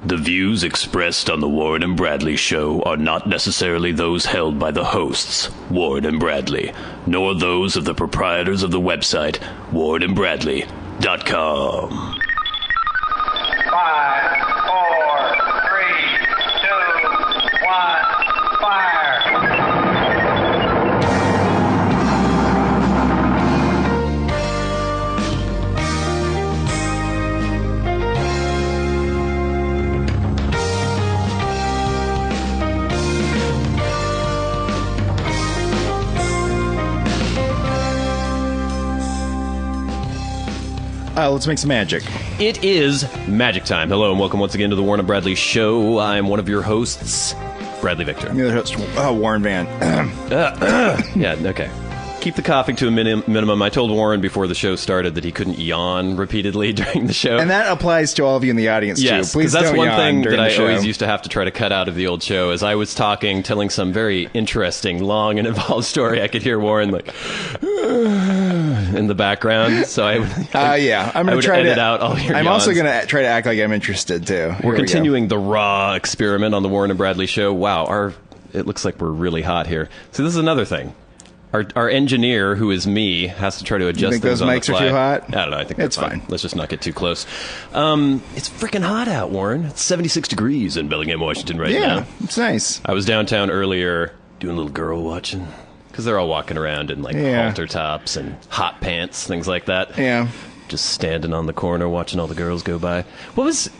The views expressed on the Warren and Bradley Show are not necessarily those held by the hosts, Warren and Bradley, nor those of the proprietors of the website, warrenandbradley.com. 5, 4, 3, 2, 1, fire! Let's make some magic. It is magic time. Hello and welcome once again to the Warren and Bradley Show. I'm one of your hosts, Bradley Victor. The other host, Warren Van. Yeah, okay. Keep the coughing to a minimum. I told Warren before the show started that he couldn't yawn repeatedly during the show. And that applies to all of you in the audience, yes, too. Please that's don't one yawn thing during that the I show. always used to have to try to cut out of the old show. As I was talking, telling some very interesting, long, and involved story, I could hear Warren like in the background. So I would, I'm going to try edit out all your I'm yawns. also going to try to act like I'm interested, too. We're continuing the raw experiment on the Warren and Bradley Show. Wow, it looks like we're really hot here. So this is another thing. Our engineer, who is me, has to try to adjust you think things those on mics the fly. are too hot? I don't know. I think it's that's fine. fine. Let's just not get too close. It's freaking hot out, Warren. It's 76 degrees in Bellingham, Washington right now. Yeah, it's nice. I was downtown earlier doing a little girl watching because they're all walking around in like halter tops and hot pants, things like that. Yeah. Just standing on the corner watching all the girls go by. What was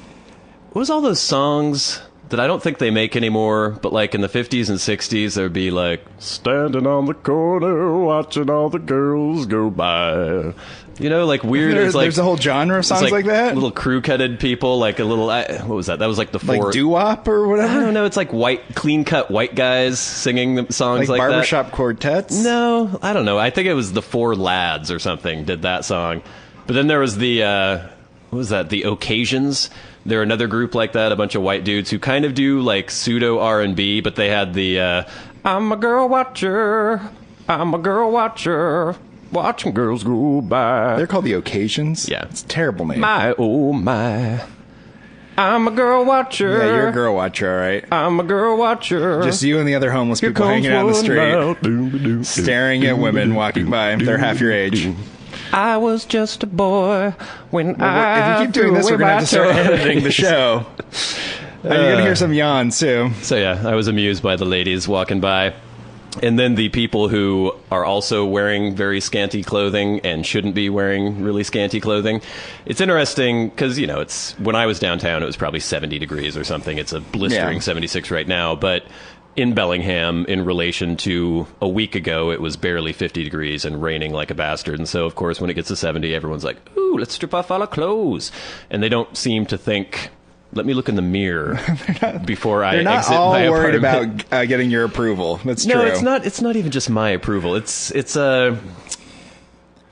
all those songs that I don't think they make anymore, but like in the 50s and 60s, there'd be like, standing on the corner, watching all the girls go by. You know, like weird. There's a whole genre of songs like that? Little crew-cutted people, like a little, what was that? That was like the four. Like doo-wop or whatever? I don't know, it's like clean-cut white guys singing the songs like that. Barbershop quartets? No, I don't know. I think it was the Four Lads or something did that song. But then there was the, what was that? The Occasions. They're another group like that, a bunch of white dudes who kind of do like pseudo R&B, but they had the I'm a girl watcher, watching girls go by. They're called the Occasions? Yeah. It's a terrible name. My, oh my, I'm a girl watcher. Yeah, you're a girl watcher, all right. I'm a girl watcher. Just you and the other homeless people hanging out in the street, staring at women walking by. They're half your age. I was just a boy when If you keep doing this, we're going to have to start editing the show. And you're going to hear some yawns, too. So, yeah, I was amused by the ladies walking by. And then the people who are also wearing very scanty clothing and shouldn't be wearing really scanty clothing. It's interesting because, you know, it's when I was downtown, it was probably 70 degrees or something. It's a blistering 76 right now. But in Bellingham, in relation to a week ago, it was barely 50 degrees and raining like a bastard. And so, of course, when it gets to 70, everyone's like, ooh, let's strip off all our clothes. And they don't seem to think, let me look in the mirror before I exit my apartment. They're not all worried about getting your approval. That's true. No, it's not even just my approval.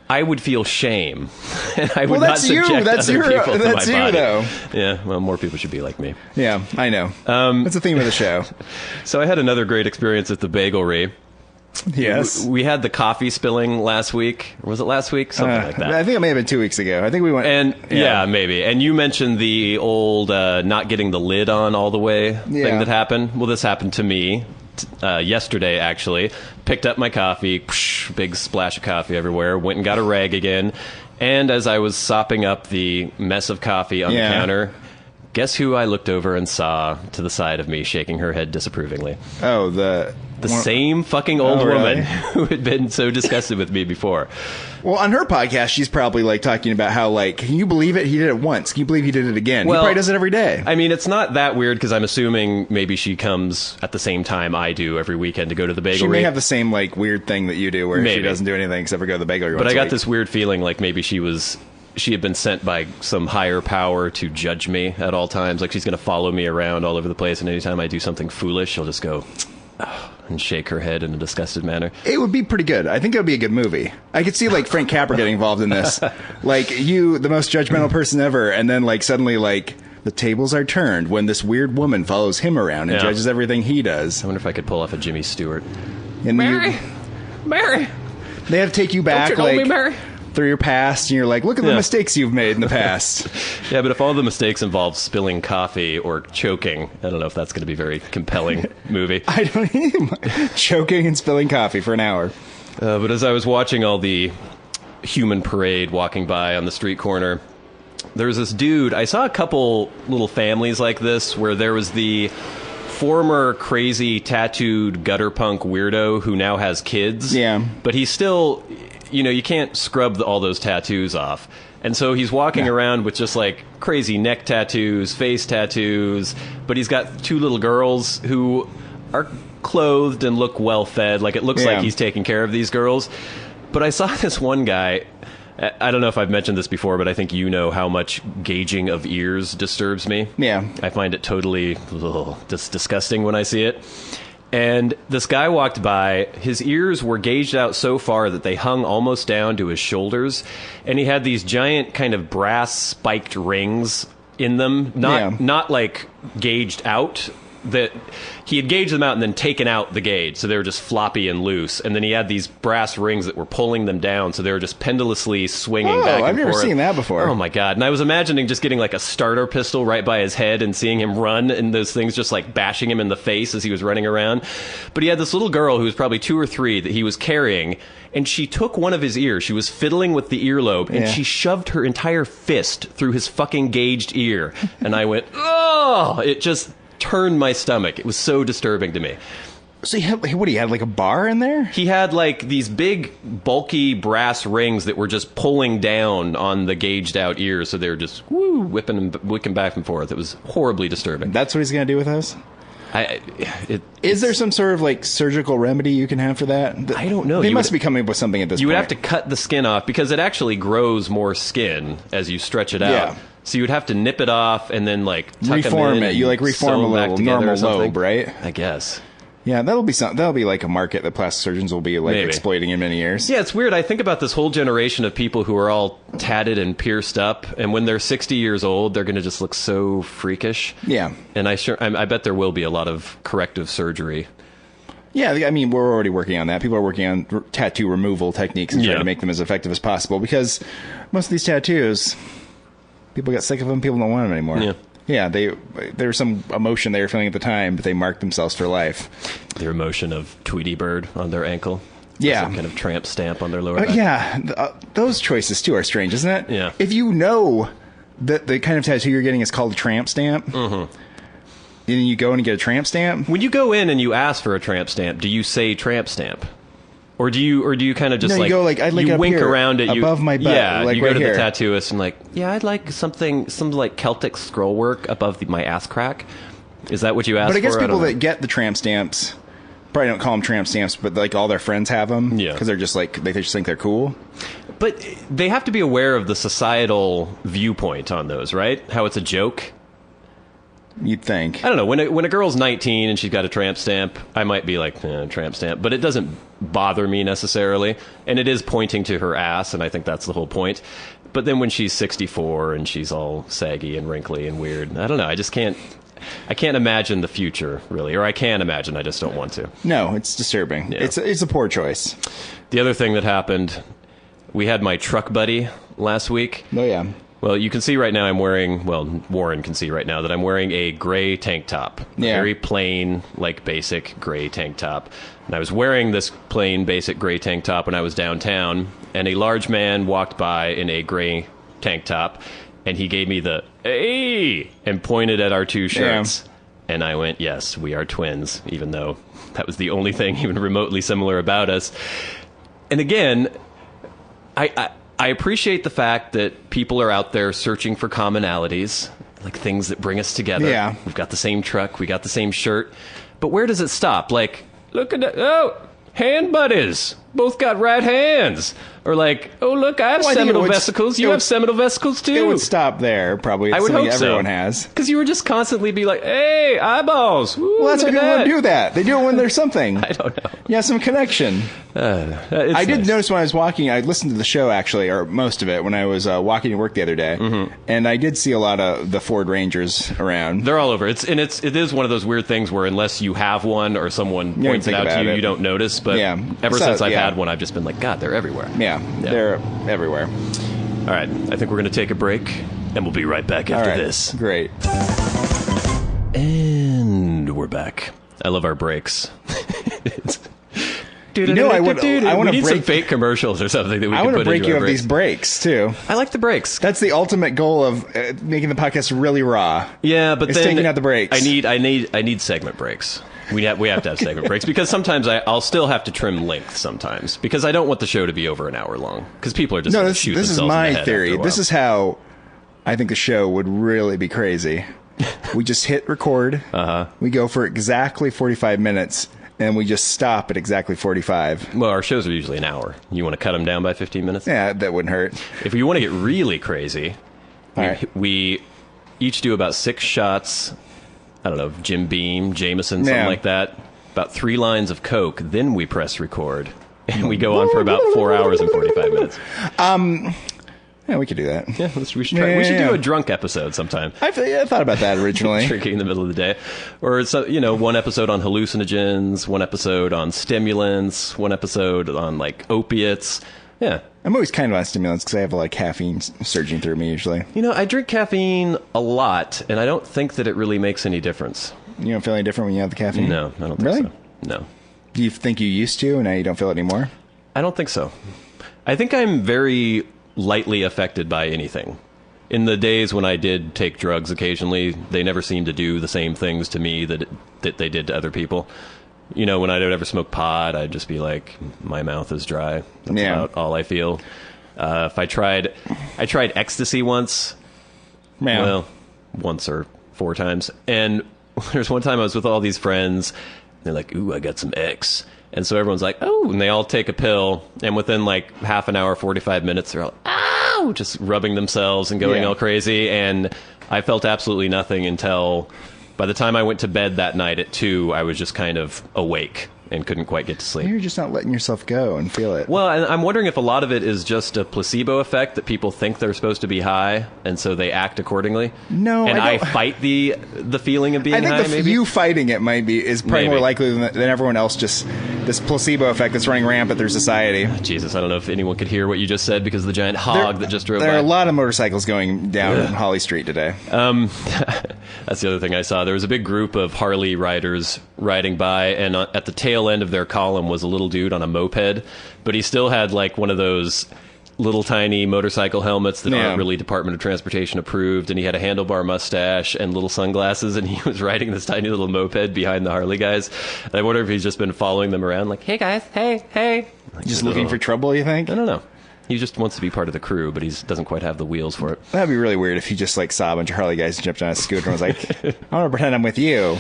I would feel shame, and I would not subject other people to my body. Though. Yeah, well, more people should be like me. Yeah, I know. That's the theme of the show. So I had another great experience at the Bagelry. Yes. We had the coffee spilling last week. Or was it last week? Something like that. I think it may have been 2 weeks ago. I think we went... And yeah, maybe. And you mentioned the old not getting the lid on all the way thing that happened. Well, this happened to me yesterday, actually. Picked up my coffee, big splash of coffee everywhere, went and got a rag again. And as I was sopping up the mess of coffee on the counter, guess who I looked over and saw to the side of me shaking her head disapprovingly? Oh, the same fucking old woman who had been so disgusted with me before. Well, on her podcast, she's probably like talking about how, like, can you believe it? He did it once. Can you believe he did it again? Well, he probably does it every day. I mean, it's not that weird because I'm assuming maybe she comes at the same time I do every weekend to go to the Bagelry. She may have the same, like, weird thing that you do where she doesn't do anything except for go to the Bagelry. But I got this weird feeling like maybe she had been sent by some higher power to judge me at all times. Like she's going to follow me around all over the place, and anytime I do something foolish, she'll just go and shake her head in a disgusted manner. It would be pretty good. I think it would be a good movie. I could see like Frank Capra getting involved in this. Like you, the most judgmental person ever, and then like suddenly like the tables are turned when this weird woman follows him around and judges everything he does. I wonder if I could pull off a Jimmy Stewart. And Mary! They have to take you back. Don't you know me, Mary? through your past, and you're like, look at the mistakes you've made in the past. Yeah, but if all the mistakes involve spilling coffee or choking, I don't know if that's going to be a very compelling movie. I don't even choking and spilling coffee for an hour. But as I was watching all the human parade walking by on the street corner, there was this dude. I saw a couple little families like this where there was the former crazy tattooed gutter punk weirdo who now has kids. Yeah. But he's still, you can't scrub all those tattoos off. And so he's walking around with just like crazy neck tattoos, face tattoos, but he's got two little girls who are clothed and look well fed. Like it looks like he's taking care of these girls. But I saw this one guy. I don't know if I've mentioned this before, but I think you know how much gauging of ears disturbs me. Yeah. I find it totally just disgusting when I see it. And this guy walked by. His ears were gauged out so far that they hung almost down to his shoulders. And he had these giant kind of brass spiked rings in them. Not like gauged out. That he had gauged them out and then taken out the gauge, so they were just floppy and loose. And then he had these brass rings that were pulling them down, so they were just pendulously swinging back and forth. I've never seen that before. Oh my god! And I was imagining just getting like a starter pistol right by his head and seeing him run, and those things just like bashing him in the face as he was running around. But he had this little girl who was probably 2 or 3 that he was carrying, and she took one of his ears. She was fiddling with the earlobe, and she shoved her entire fist through his fucking gauged ear. And I went, oh! It just turned my stomach. It was so disturbing to me. So he had like a bar in there? He had like these big bulky brass rings that were just pulling down on the gauged out ears, so they were just whipping back and forth. It was horribly disturbing. That's what he's going to do with us? Is there some sort of like surgical remedy you can have for that? I don't know. They must be coming up with something at this point. You would have to cut the skin off because it actually grows more skin as you stretch it out. Yeah. So you would have to nip it off and then like tuck reform them in it. You like reform a little normal lobe, right? I guess. Yeah, that'll be like a market that plastic surgeons will be like exploiting in many years. Yeah, it's weird. I think about this whole generation of people who are all tatted and pierced up, and when they're 60 years old, they're going to just look so freakish. Yeah. And I bet there will be a lot of corrective surgery. Yeah, I mean, we're already working on that. People are working on tattoo removal techniques and trying to make them as effective as possible, because most of these tattoos, people get sick of them, people don't want them anymore. Yeah. Yeah, there was some emotion they were feeling at the time, but they marked themselves for life. Their emotion of Tweety Bird on their ankle. Yeah. Some kind of tramp stamp on their lower back. Yeah, those choices, too, are strange, isn't it? Yeah. If you know that the kind of tattoo you're getting is called a tramp stamp, and then you go in and get a tramp stamp. When you go in and you ask for a tramp stamp, do you say tramp stamp? Or do you kind of just you wink around at above my butt? Yeah, like you go to the tattooist and like, yeah, I'd like some like Celtic scroll work above my ass crack. Is that what you ask for? But I guess people that get the tramp stamps probably don't call them tramp stamps, but like all their friends have them. Yeah, because they're just like they just think they're cool. But they have to be aware of the societal viewpoint on those, right? How it's a joke. You'd think. I don't know. When a girl's 19 and she's got a tramp stamp, I might be like, tramp stamp. But it doesn't bother me necessarily. And it is pointing to her ass, and I think that's the whole point. But then when she's 64 and she's all saggy and wrinkly and weird, I don't know. I can't imagine the future, really. Or I can imagine, I just don't want to. No, it's disturbing. Yeah. It's a poor choice. The other thing that happened, we had my truck buddy last week. Oh, yeah. Well, you can see right now Warren can see right now that I'm wearing a gray tank top. Yeah. Very plain, like basic gray tank top. And I was wearing this plain, basic gray tank top when I was downtown, and a large man walked by in a gray tank top, and he gave me the, hey, and pointed at our two shirts. Yeah. And I went, yes, we are twins, even though that was the only thing even remotely similar about us. And again, I appreciate the fact that people are out there searching for commonalities, like things that bring us together. Yeah. We've got the same truck, we got the same shirt. But where does it stop? Like, look at that. Oh, hand buddies. Both got right hands. Or like, oh, look, I have seminal vesicles. You have seminal vesicles, too. It would stop there, probably. It's I would hope everyone has. Because you would just constantly be like, hey, eyeballs. Ooh, well, that's why people do that. They do it when there's something. I don't know. Yeah, some connection. I did notice when I was walking, I listened to the show, actually, or most of it, when I was walking to work the other day. Mm-hmm. And I did see a lot of the Ford Rangers around. They're all over. It is one of those weird things where unless you have one or someone points it out to you, you don't notice. But ever since I've had one, I've just been like, God, they're everywhere. Yeah, they're everywhere. All right, I think we're going to take a break, and we'll be right back after this. Great. And we're back. I love our breaks. You know, I want we to need some break. fake commercials or something that we I can want put to break into you our of breaks. these breaks too. I like the breaks. That's the ultimate goal of making the podcast really raw. Yeah, but It's then taking out the breaks. I need segment breaks. We have to have segment breaks because sometimes I'll still have to trim length sometimes because I don't want the show to be over an hour long because people are just No, gonna this shoot is themselves in the my head after theory. a while. This is how I think the show would really be crazy. We just hit record. We go for exactly 45 minutes, and we just stop at exactly 45. Well, our shows are usually an hour. You want to cut them down by 15 minutes? Yeah, that wouldn't hurt. If you want to get really crazy, All right. we each do about 6 shots. I don't know, Jim Beam, Jameson, something Yeah. like that. About 3 lines of Coke. Then we press record, and we go on for about 4 hours and 45 minutes. Yeah, we could do that. Yeah, we should try. Yeah, we should yeah. do a drunk episode sometime. I thought about that originally. Drinking in the middle of the day, or one episode on hallucinogens, one episode on stimulants, one episode on like opiates. Yeah, I'm always kind of on stimulants because I have a lot of caffeine surging through me usually. I drink caffeine a lot, and I don't think that it really makes any difference. You don't feel any different when you have the caffeine? No, I don't think Really? so. No, Do you think you used to and now you don't feel it anymore? I don't think so. I think I'm very lightly affected by anything. In the days when I did take drugs occasionally, they never seemed to do the same things to me that they did to other people. When I would ever smoke pot, I'd just be like, my mouth is dry. That's Yeah. about all I feel. If I tried ecstasy once, Yeah. well, once or 4 times. And there's one time I was with all these friends. They're like, ooh, I got some X. And so everyone's like, oh, and they all take a pill. And within like half an hour, 45 minutes, they're all, ow, just rubbing themselves and going Yeah. all crazy. And I felt absolutely nothing until by the time I went to bed that night at 2, I was just kind of awake and couldn't quite get to sleep. You're just not letting yourself go and feel it. Well, and I'm wondering if a lot of it is just a placebo effect that people think they're supposed to be high, and so they act accordingly. No, and I I don't- fight the feeling of being I think high. Maybe you fighting it is probably Maybe. more likely than everyone else. Just this placebo effect that's running rampant through society. Jesus, I don't know if anyone could hear what you just said because of the giant hog that just drove There by. are a lot of motorcycles going down Holly Street today. That's the other thing I saw. There was a big group of Harley riders riding by, and at the tail end of their column was a little dude on a moped, but he still had like one of those little tiny motorcycle helmets that Yeah. aren't really Department of Transportation approved, and he had a handlebar mustache and little sunglasses, and he was riding this tiny little moped behind the Harley guys. And I wonder if he's just been following them around like, hey guys, hey. Like, Just looking for trouble, you think? I don't know. He just wants to be part of the crew, but he doesn't quite have the wheels for it. That'd be really weird if he just like saw a bunch of Harley guys and jumped on a scooter and was like, I want to pretend I'm with you.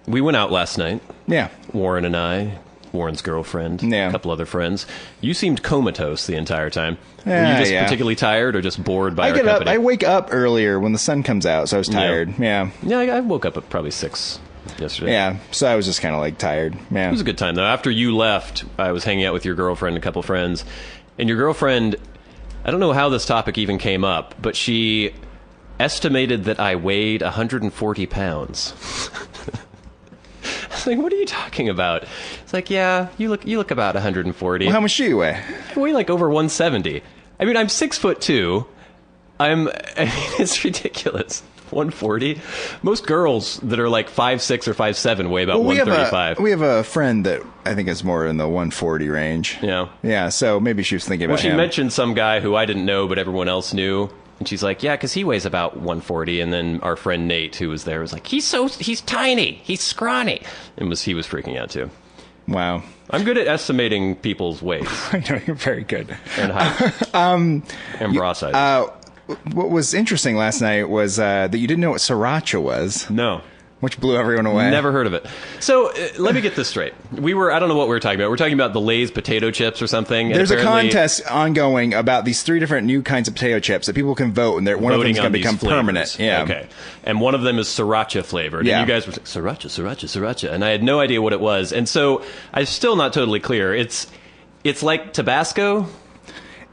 We went out last night. Yeah. Warren and I, Warren's girlfriend, Yeah. a couple other friends. You seemed comatose the entire time. Were Yeah, you just yeah. particularly tired or just bored by I our get up. company? I wake up earlier when the sun comes out, so I was tired. Yeah. Yeah, I woke up at probably 6 yesterday. Yeah. So I was just kind of like tired. Yeah. It was a good time, though. After you left, I was hanging out with your girlfriend and a couple friends. And your girlfriend, I don't know how this topic even came up, but she estimated that I weighed 140 pounds. I was like, what are you talking about? It's like, yeah, you look about 140. Well, how much do you weigh? I weigh like over 170. I mean, I'm 6'2". I mean, it's ridiculous. 140. Most girls that are like 5'6" or 5'7" weigh about Well, 135. we have a friend that I think is more in the 140 range. Yeah. Yeah. So maybe she was thinking about Well, she him. mentioned some guy who I didn't know, but everyone else knew. And she's like, yeah, because he weighs about 140. And then our friend Nate, who was there, was like, he's tiny. He's scrawny. And he was freaking out, too. Wow. I'm good at estimating people's weights I know you're very good. and height. And bra sizes. What was interesting last night was that you didn't know what sriracha was, No. which blew everyone away. Never heard of it. So let me get this straight. I don't know what we were talking about. We're talking about the Lay's potato chips or something. and There's a apparently contest ongoing about these 3 different new kinds of potato chips that people can vote, and one of voting them's going on to these become flavors. permanent. Yeah. Okay. And one of them is sriracha flavored. Yeah. And you guys were like, sriracha. And I had no idea what it was. And so I'm still not totally clear. It's like Tabasco.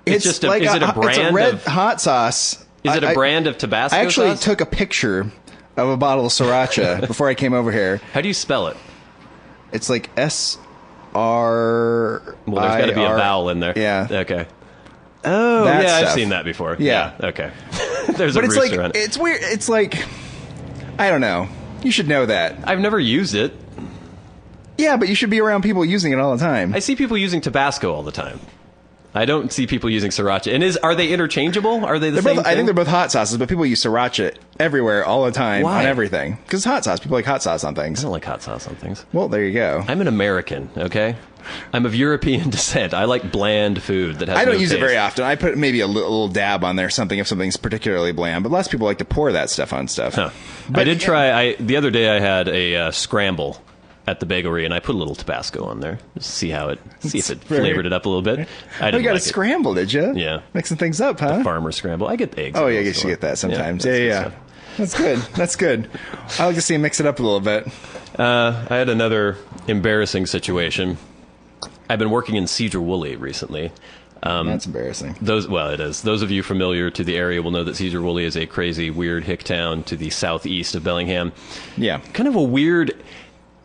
It's just a, like is it a brand it's a red of hot sauce. Is it a brand of Tabasco I actually sauce? took a picture of a bottle of sriracha before I came over here. How do you spell it? It's like R. Well, there's got to be a vowel in there. Yeah. Okay. Oh, That yeah, I've stuff. seen that before. Yeah. Okay. There's But a it's rooster like, on it. it's weird. It's like, I don't know. You should know that. I've never used it. Yeah, but you should be around people using it all the time. I see people using Tabasco all the time. I don't see people using sriracha. And are they interchangeable? Are they the same Both, thing? I think they're both hot sauces, but people use sriracha everywhere all the time Why? on everything. Because hot sauce. People like hot sauce on I things. don't like hot sauce on things. Well, there you go. I'm an American, okay? I'm of European descent. I like bland food that has I don't no use it taste. very often. I put maybe a little dab on there, something if something's particularly bland. But lots of people like to pour that stuff on stuff. Huh. But I did try. The other day I had a scramble at the bakery, and I put a little Tabasco on there. Just see if it flavored it up a little bit. I Oh, didn't you got like a scramble, did you? Yeah. Mixing things up, huh? farmer scramble. I get the eggs. Oh, at yeah, I the guess you store. get that sometimes. that's Yeah. good stuff. That's good. That's good. I like to see him mix it up a little bit. I had another embarrassing situation. I've been working in Cedar Woolley recently. That's embarrassing. It is. Those of you familiar to the area will know that Cedar Woolley is a crazy, weird hick town to the southeast of Bellingham. Yeah. Kind of a weird.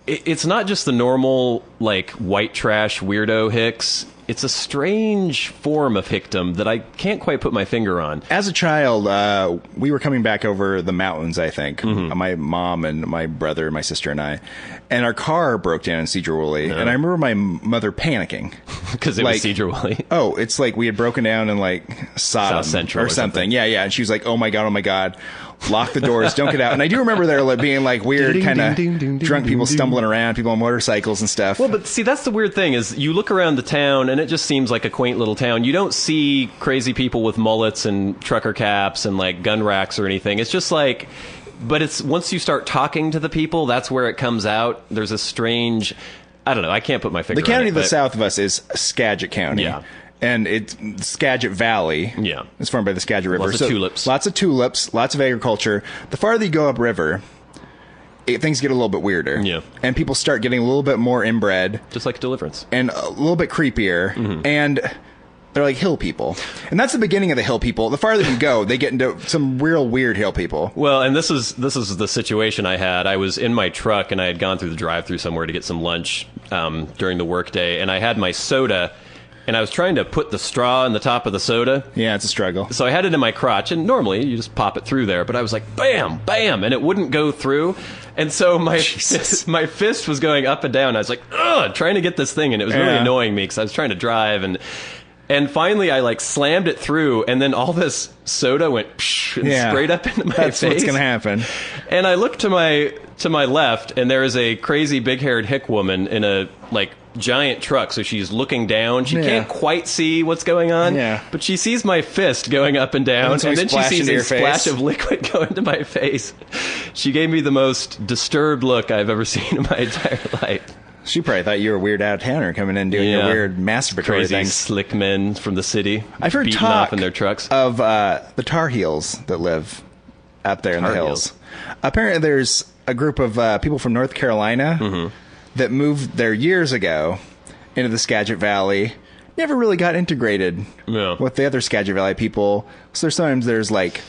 It's not just the normal, like, white trash weirdo hicks. It's a strange form of hickdom that I can't quite put my finger on. As a child, we were coming back over the mountains, I think. Mm-hmm. My mom and my brother, my sister and I. And our car broke down in Cedar Woolley. And I remember my mother panicking. Because it Like- was Cedar Woolley. Oh, it's like we had broken down in like Sodom South Central or or something. something. Yeah. And she was like, oh my God. Lock the doors. Don't get out. And I do remember there like, being like weird kind of drunk people stumbling around, people on motorcycles and stuff. Well, but see, that's the weird thing is you look around the town and it just seems like a quaint little town. You don't see crazy people with mullets and trucker caps and like gun racks or anything. It's just like, but it's once you start talking to the people, that's where it comes out. There's a strange, I don't know. I can't put my finger The county on it, to the but- south of us is Skagit County. Yeah. And it's Skagit Valley. Yeah. It's formed by the Skagit River. Lots of tulips. Lots of tulips, lots of agriculture. The farther you go upriver, things get a little bit weirder. Yeah. And people start getting a little bit more inbred Just like Deliverance. and a little bit creepier. Mm-hmm. And they're like hill people. And that's the beginning of the hill people. The farther you go, they get into some real weird hill people. Well, and this is the situation I had. I was in my truck and I had gone through the drive-thru somewhere to get some lunch during the workday, and I had my soda, and I was trying to put the straw in the top of the soda. Yeah, it's a struggle. So I had it in my crotch, and normally you just pop it through there, but I was like, bam, bam, and it wouldn't go through. And so my my fist was going up and down. I was like, ugh, trying to get this thing, and it was really Yeah. annoying me because I was trying to drive, and finally I like slammed it through, and then all this soda went psh, and Yeah. sprayed up into my That's face. what's going to happen. And I looked to my left, and there is a crazy big-haired hick woman in a like giant truck. So she's looking down. She Yeah. can't quite see what's going on. Yeah. But she sees my fist going up and down, And so and we then she splash sees into a your splash face. of liquid go into my face. She gave me the most disturbed look I've ever seen in my entire life. She probably thought you were a weird out-of-towner coming in doing your Yeah. weird masturbatory Crazy things. slick men from the city. I've heard beating talk off in their trucks. of the Tar Heels that live out there in the Tar hills. Heels. Apparently, there's a group of people from North Carolina Mm-hmm. that moved there years ago into the Skagit Valley. Never really got integrated Yeah. with the other Skagit Valley people. So sometimes there's like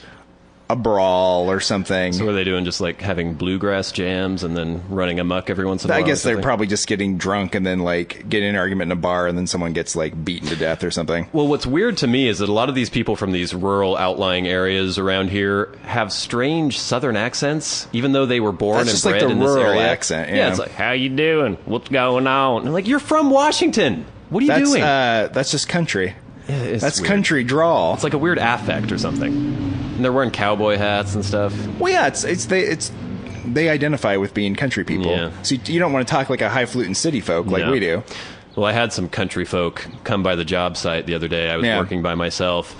a brawl or something. So what are they doing? Just like having bluegrass jams and then running amok every once in a while? I guess or they're something? probably just getting drunk and then like get in an argument in a bar and then someone gets like beaten to death or something. Well, what's weird to me is that a lot of these people from these rural outlying areas around here have strange southern accents, even though they were born That's and just like bred the in this rural area. accent, yeah. It's like, how you doing? What's going on? And I'm like, you're from Washington. What are you doing? That's just country. It's That's weird. country drawl. It's like a weird affect or something. And they're wearing cowboy hats and stuff. Well, yeah, they identify with being country people. Yeah. So you don't want to talk like a highfalutin city folk like No. we do. Well, I had some country folk come by the job site the other day. I was Yeah. working by myself,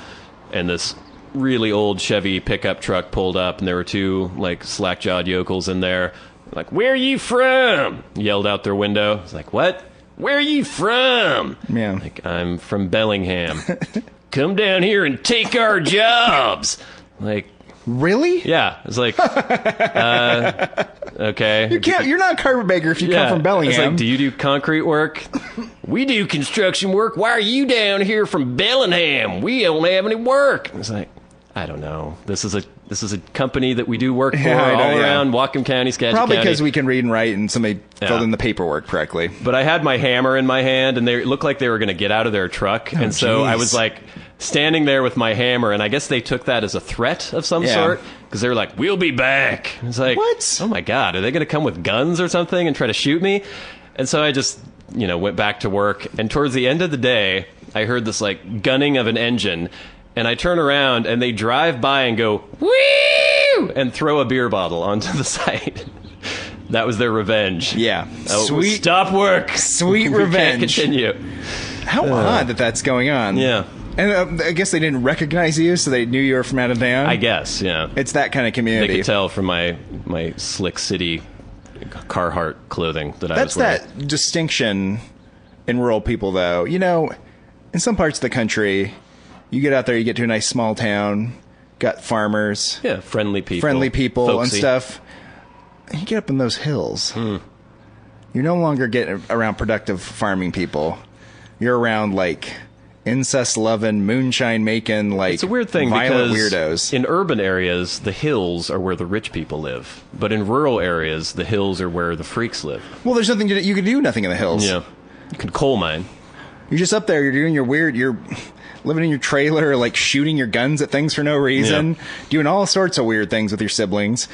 and this really old Chevy pickup truck pulled up, and there were two like slack-jawed yokels in there. Like, where are you from? Yelled out their window. I was like, what? Where are you from? Yeah. Like, I'm from Bellingham. Come down here and take our jobs. Like, Really? yeah. It's like, okay. You're not a carpetbagger if you come from Bellingham. It's like, do you do concrete work? We do construction work. Why are you down here from Bellingham? We don't have any work. It's like, I don't know. This is a company that we do work for Yeah, I know, all yeah. around Whatcom County, Skagit Probably County. because we can read and write, and somebody filled in the paperwork correctly. But I had my hammer in my hand, and they looked like they were going to get out of their truck. And so I jeez. was like standing there with my hammer, and I guess they took that as a threat of some sort, because they were like, "We'll be back." It's like, What? Oh my God, are they going to come with guns or something and try to shoot me? And so I just, went back to work. And towards the end of the day, I heard this like gunning of an engine. And I turn around, and they drive by and go, "Woo!" and throw a beer bottle onto the site. That was their revenge. Yeah. Oh, Sweet. stop work. Sweet We revenge. can't continue. How odd that that's going on. Yeah. And I guess they didn't recognize you, so they knew you were from out of town. I guess, yeah. It's that kind of They community. could tell from my Slick City Carhartt clothing that I That's was wearing. that distinction in rural people, though. In some parts of the country, you get out there, you get to a nice small town, got farmers, Yeah, friendly people. and folksy. stuff. And you get up in those hills. You're no longer getting around productive farming people. You're around, like, incest-loving, moonshine-making, like, It's a weird thing violent because weirdos. in urban areas, the hills are where the rich people live. But in rural areas, the hills are where the freaks live. Well, there's nothing to do. You can do nothing in the hills. Yeah. You can coal mine. You're just up there. You're doing your weird. You're living in your trailer, like shooting your guns at things for no reason, doing all sorts of weird things with your siblings.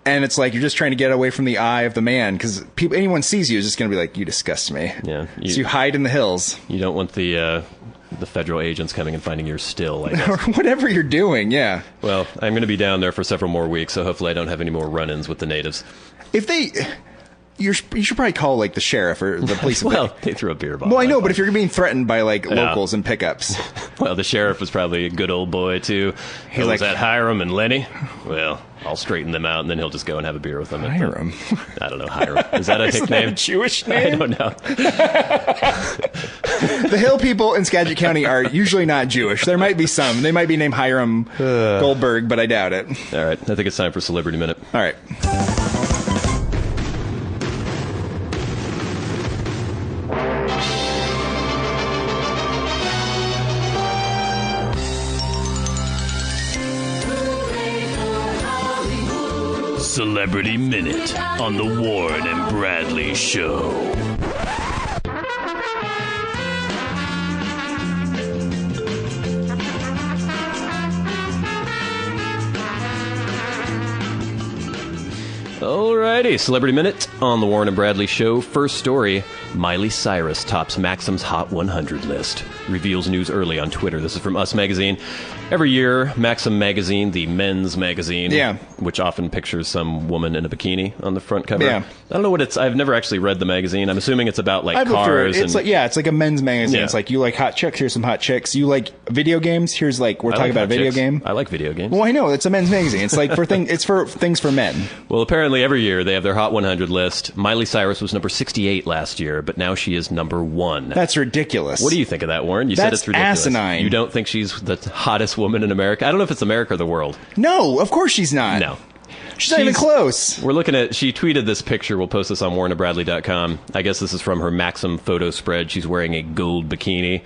And it's like you're just trying to get away from the eye of the man, because anyone sees you is just going to be like, "You disgust me." Yeah. So you hide in the hills You don't want the federal agents coming and finding your still, I guess. or whatever you're doing. Yeah. Well, I'm going to be down there for several more weeks, so hopefully I don't have any more run-ins with the natives. If they, you should probably call like the sheriff or the police. Well, they threw a beer bottle. Well, I know, at but if me. you're being threatened by like locals and pickups, Well, the sheriff was probably a good old boy, too. He's Was like- that Hiram and Lenny? Well, I'll straighten them out, and then he'll just go and have a beer with them. Hiram. I don't know, Hiram. Is that a Isn't that nickname? a Jewish I name? don't know. The hill people in Skagit County are usually not Jewish. There might be some. They might be named Hiram Goldberg, but I doubt it. All right, I think it's time for Celebrity Minute. All right. Celebrity Minute on the Warren and Bradley Show. Alrighty, Celebrity Minute on the Warren and Bradley Show. First story, Miley Cyrus tops Maxim's Hot 100 list. Reveals news early on Twitter. This is from Us Magazine. Every year, Maxim Magazine, the men's magazine, which often pictures some woman in a bikini on the front cover. Yeah. I don't know what it's... I've never actually read the magazine. I'm assuming it's about, like, I've looked through cars. it. It's like it's like a men's magazine. Yeah. It's like, you like hot chicks, here's some hot chicks. You like video games, here's like we're talking about a video game. I like video games. Well, I know it's a men's magazine. It's like it's for things for men. Well, apparently every year they have their Hot 100 list. Miley Cyrus was number 68 last year, but now she is number 1. That's ridiculous. What do you think of that, Warren? You said That's it's ridiculous. asinine. You don't think she's the hottest woman in America? I don't know if it's America or the world. No, of course she's not. No. She's not even close. We're looking at... She tweeted this picture. We'll post this on warrenandbradley.com. I guess this is from her Maxim photo spread. She's wearing a gold bikini.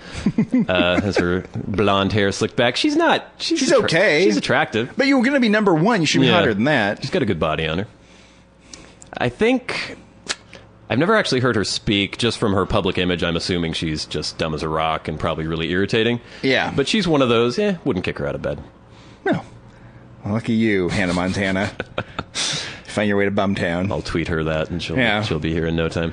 Has her blonde hair slicked back. She's not... She's okay. She's attractive. But you're going to be number 1. You should be Yeah. hotter than that. She's got a good body on her. I think... I've never actually heard her speak. Just from her public image, I'm assuming she's just dumb as a rock and probably really irritating. Yeah. But she's one of those, wouldn't kick her out of bed. No. Well, lucky you, Hannah Montana. Find your way to Bumtown. I'll tweet her that, and Yeah. she'll be here in no time.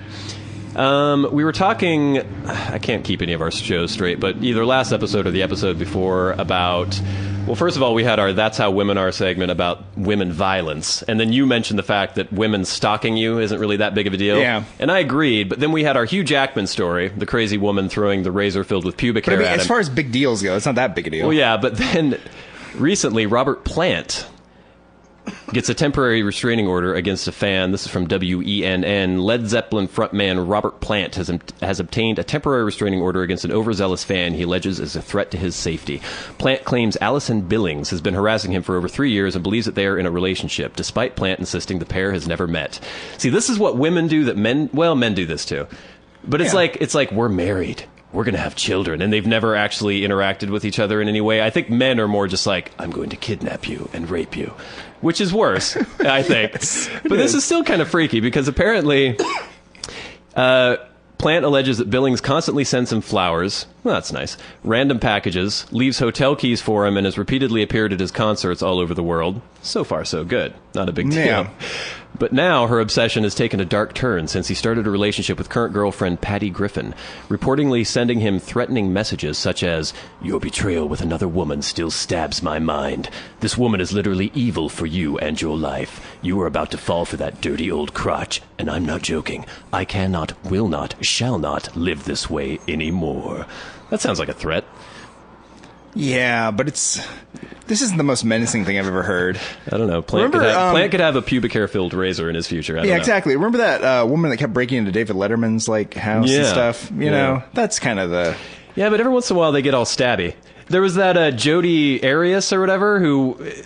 We were talking... I can't keep any of our shows straight, but either last episode or the episode before about... Well, first of all, we had our That's How Women Are segment about women violence. And then you mentioned the fact that women stalking you isn't really that big of a deal. Yeah. And I agreed, but then we had our Hugh Jackman story, the crazy woman throwing the razor filled with pubic But I hair mean, at as him. far as big deals go, it's not that big a deal. Well, yeah, but then recently Robert Plant gets a temporary restraining order against a fan. This is from WENN. Led Zeppelin frontman Robert Plant has obtained a temporary restraining order against an overzealous fan he alleges is a threat to his safety. Plant claims Allison Billings has been harassing him for over 3 years and believes that they are in a relationship, despite Plant insisting the pair has never met. See, this is what women do that men do this too. But it's Yeah. like we're married. we're going to have children. And they've never actually interacted with each other in any way. I think men are more just like, I'm going to kidnap you and rape you, which is worse, I think. But this is still kind of freaky because apparently Plant alleges that Billings constantly sends him flowers. Well, that's nice. Random packages, leaves hotel keys for him, and has repeatedly appeared at his concerts all over the world. So far, so good. Not a big deal. Yeah. But now her obsession has taken a dark turn since he started a relationship with current girlfriend Patty Griffin, reportedly sending him threatening messages such as, "Your betrayal with another woman still stabs my mind. This woman is literally evil for you and your life. You are about to fall for that dirty old crotch, and I'm not joking. I cannot, will not, shall not live this way anymore." That sounds like a threat. Yeah, but this isn't the most menacing thing I've ever heard. I don't know. Plant could have a pubic hair filled razor in his future. I don't know. Exactly. Remember that woman that kept breaking into David Letterman's house and stuff? You know, that's kind of the... Yeah, but every once in a while they get all stabby. There was that Jodi Arias or whatever,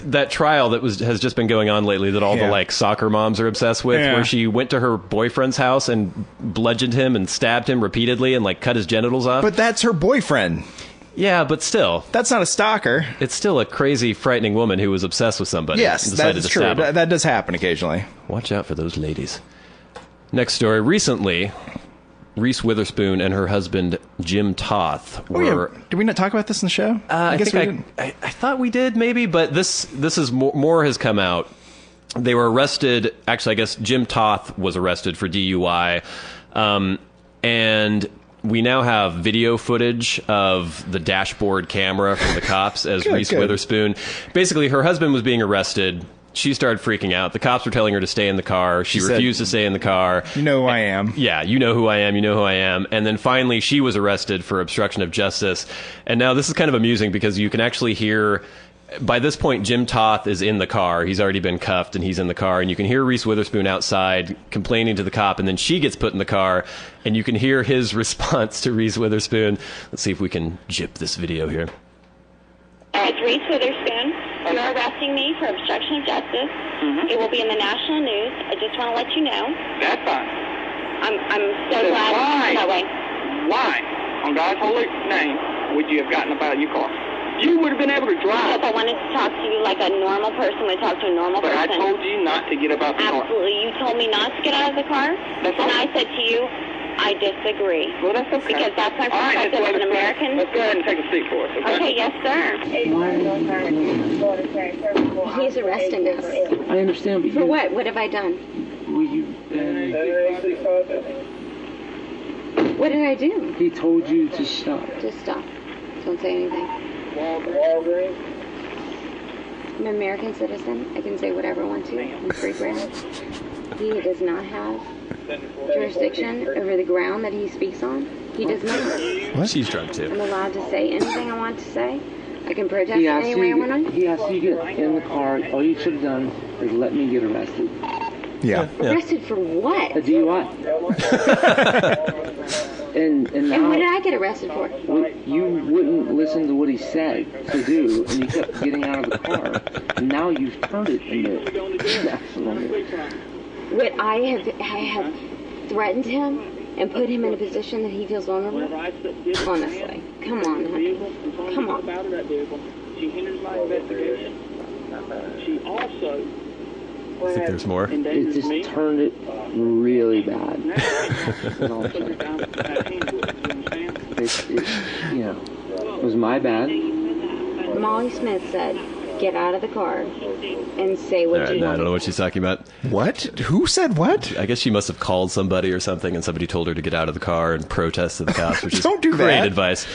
that trial that has just been going on lately that all the soccer moms are obsessed with, where she went to her boyfriend's house and bludgeoned him and stabbed him repeatedly and cut his genitals off. But that's her boyfriend. Yeah, but still. That's not a stalker. It's still a crazy, frightening woman who was obsessed with somebody. Yes, that is true. That does happen occasionally. Watch out for those ladies. Next story. Recently, Reese Witherspoon and her husband, Jim Toth, were... Oh, yeah. Did we not talk about this in the show? I guess we didn't. I thought we did, maybe, but this is more has come out. They were arrested. Actually, I guess Jim Toth was arrested for DUI. And... we now have video footage of the dashboard camera from the cops as Reese Witherspoon. Basically, her husband was being arrested. She started freaking out. The cops were telling her to stay in the car. She refused to stay in the car. You know who I am. Yeah, you know who I am. You know who I am. And then finally, she was arrested for obstruction of justice. And now this is kind of amusing because you can actually hear... By this point, Jim Toth is in the car. He's already been cuffed, and he's in the car. And you can hear Reese Witherspoon outside complaining to the cop, and then she gets put in the car, and you can hear his response to Reese Witherspoon. Let's see if we can jip this video here. It's Reese Witherspoon. You're arresting me for obstruction of justice. It will be in the national news. I just want to let you know. That's fine. I'm so glad it's that way. Why, on God's holy name, would you have gotten up out of your car? You would have been able to drive. Because I wanted to talk to you like a normal person would talk to a normal But person. I told you not to get up out the car. Absolutely. You told me not to get out of the car. That's and right. I said to you, I disagree. Well, that's okay. Because that's my perspective as an American. Let's go ahead and take a seat for us, Okay, yes, sir. He's arresting us. I understand, but For what? What have I done? What did I do? He told you to stop. Just stop. Don't say anything. I'm an American citizen. I can say whatever I want to. I'm free ground. He does not have jurisdiction over the ground that he speaks on. He does not. What? She's drunk, too. I'm allowed to say anything I want to say. I can protest He asked any way I want to. He asked you to get in the car. All you should have done is let me get arrested. Yeah. Arrested for what? A DUI. and now, what did I get arrested for? Well, you wouldn't listen to what he said to do, and you kept getting out of the car. And now you've turned it into national news. What I have threatened him and put him in a position that he feels vulnerable? Honestly. Come on, honey. Come on. She hinders my investigation. She also... I think there's more. It just turned it really bad. It was my bad. Molly Smith said, get out of the car and say what you I want. don't know what she's talking about. What? Who said what? I guess she must have called somebody or something, and somebody told her to get out of the car and protest to the cops, which is Don't do great that. advice.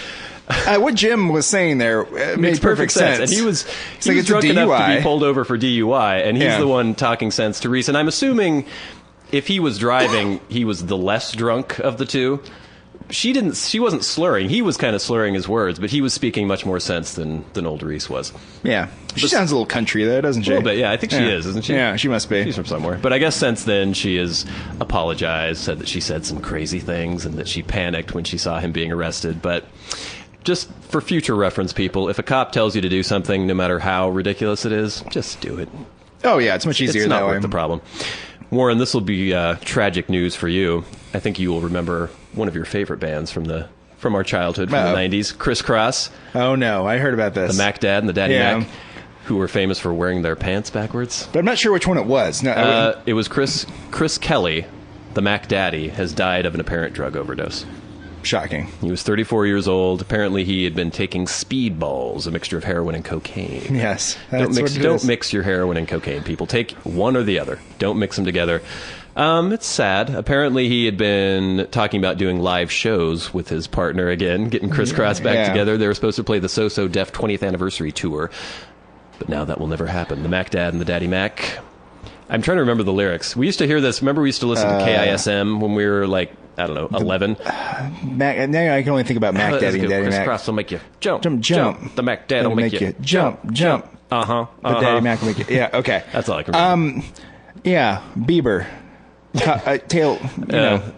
What Jim was saying there Makes made perfect sense. And he was like, it's a drunk enough to DUI. be pulled over for DUI, and he's the one talking sense to Reese. And I'm assuming if he was driving, he was the less drunk of the two. She wasn't slurring. He was kind of slurring his words, but he was speaking much more sense than old Reese was. Yeah. She sounds a little country, though, doesn't she? A little bit, yeah. I think she is, isn't she? Yeah, she must be. She's from somewhere. But I guess since then, she has apologized, said that she said some crazy things, and that she panicked when she saw him being arrested. But just for future reference, people, if a cop tells you to do something, no matter how ridiculous it is, just do it. Oh, yeah, it's much easier It's that not way. worth the problem. Warren, this will be tragic news for you. I think you will remember one of your favorite bands from the from our childhood, from the 90s. Crisscross. Oh, no. I heard about this. The Mac Dad and the Daddy Yeah. Mac, who were famous for wearing their pants backwards. But I'm not sure which one it was. No, It was Chris Kelly, the Mac Daddy, has died of an apparent drug overdose. Shocking. He was 34 years old. Apparently, he had been taking speedballs, a mixture of heroin and cocaine. Yes. Don't mix your heroin and cocaine, people. Take one or the other. Don't mix them together. It's sad. Apparently, he had been talking about doing live shows with his partner again, getting Crisscross back together. They were supposed to play the So So Def 20th anniversary tour, but now that will never happen. The Mac Dad and the Daddy Mac. I'm trying to remember the lyrics. We used to hear this. Remember, we used to listen to KISM when we were like, I don't know, 11. Mac, now I can only think about Mac Daddy and Daddy Mac. Crisscross will make you jump. Jump. The Mac Dad will make you jump. Uh-huh. The Daddy Mac will make you. Yeah, okay. That's all I can remember. Yeah, Bieber.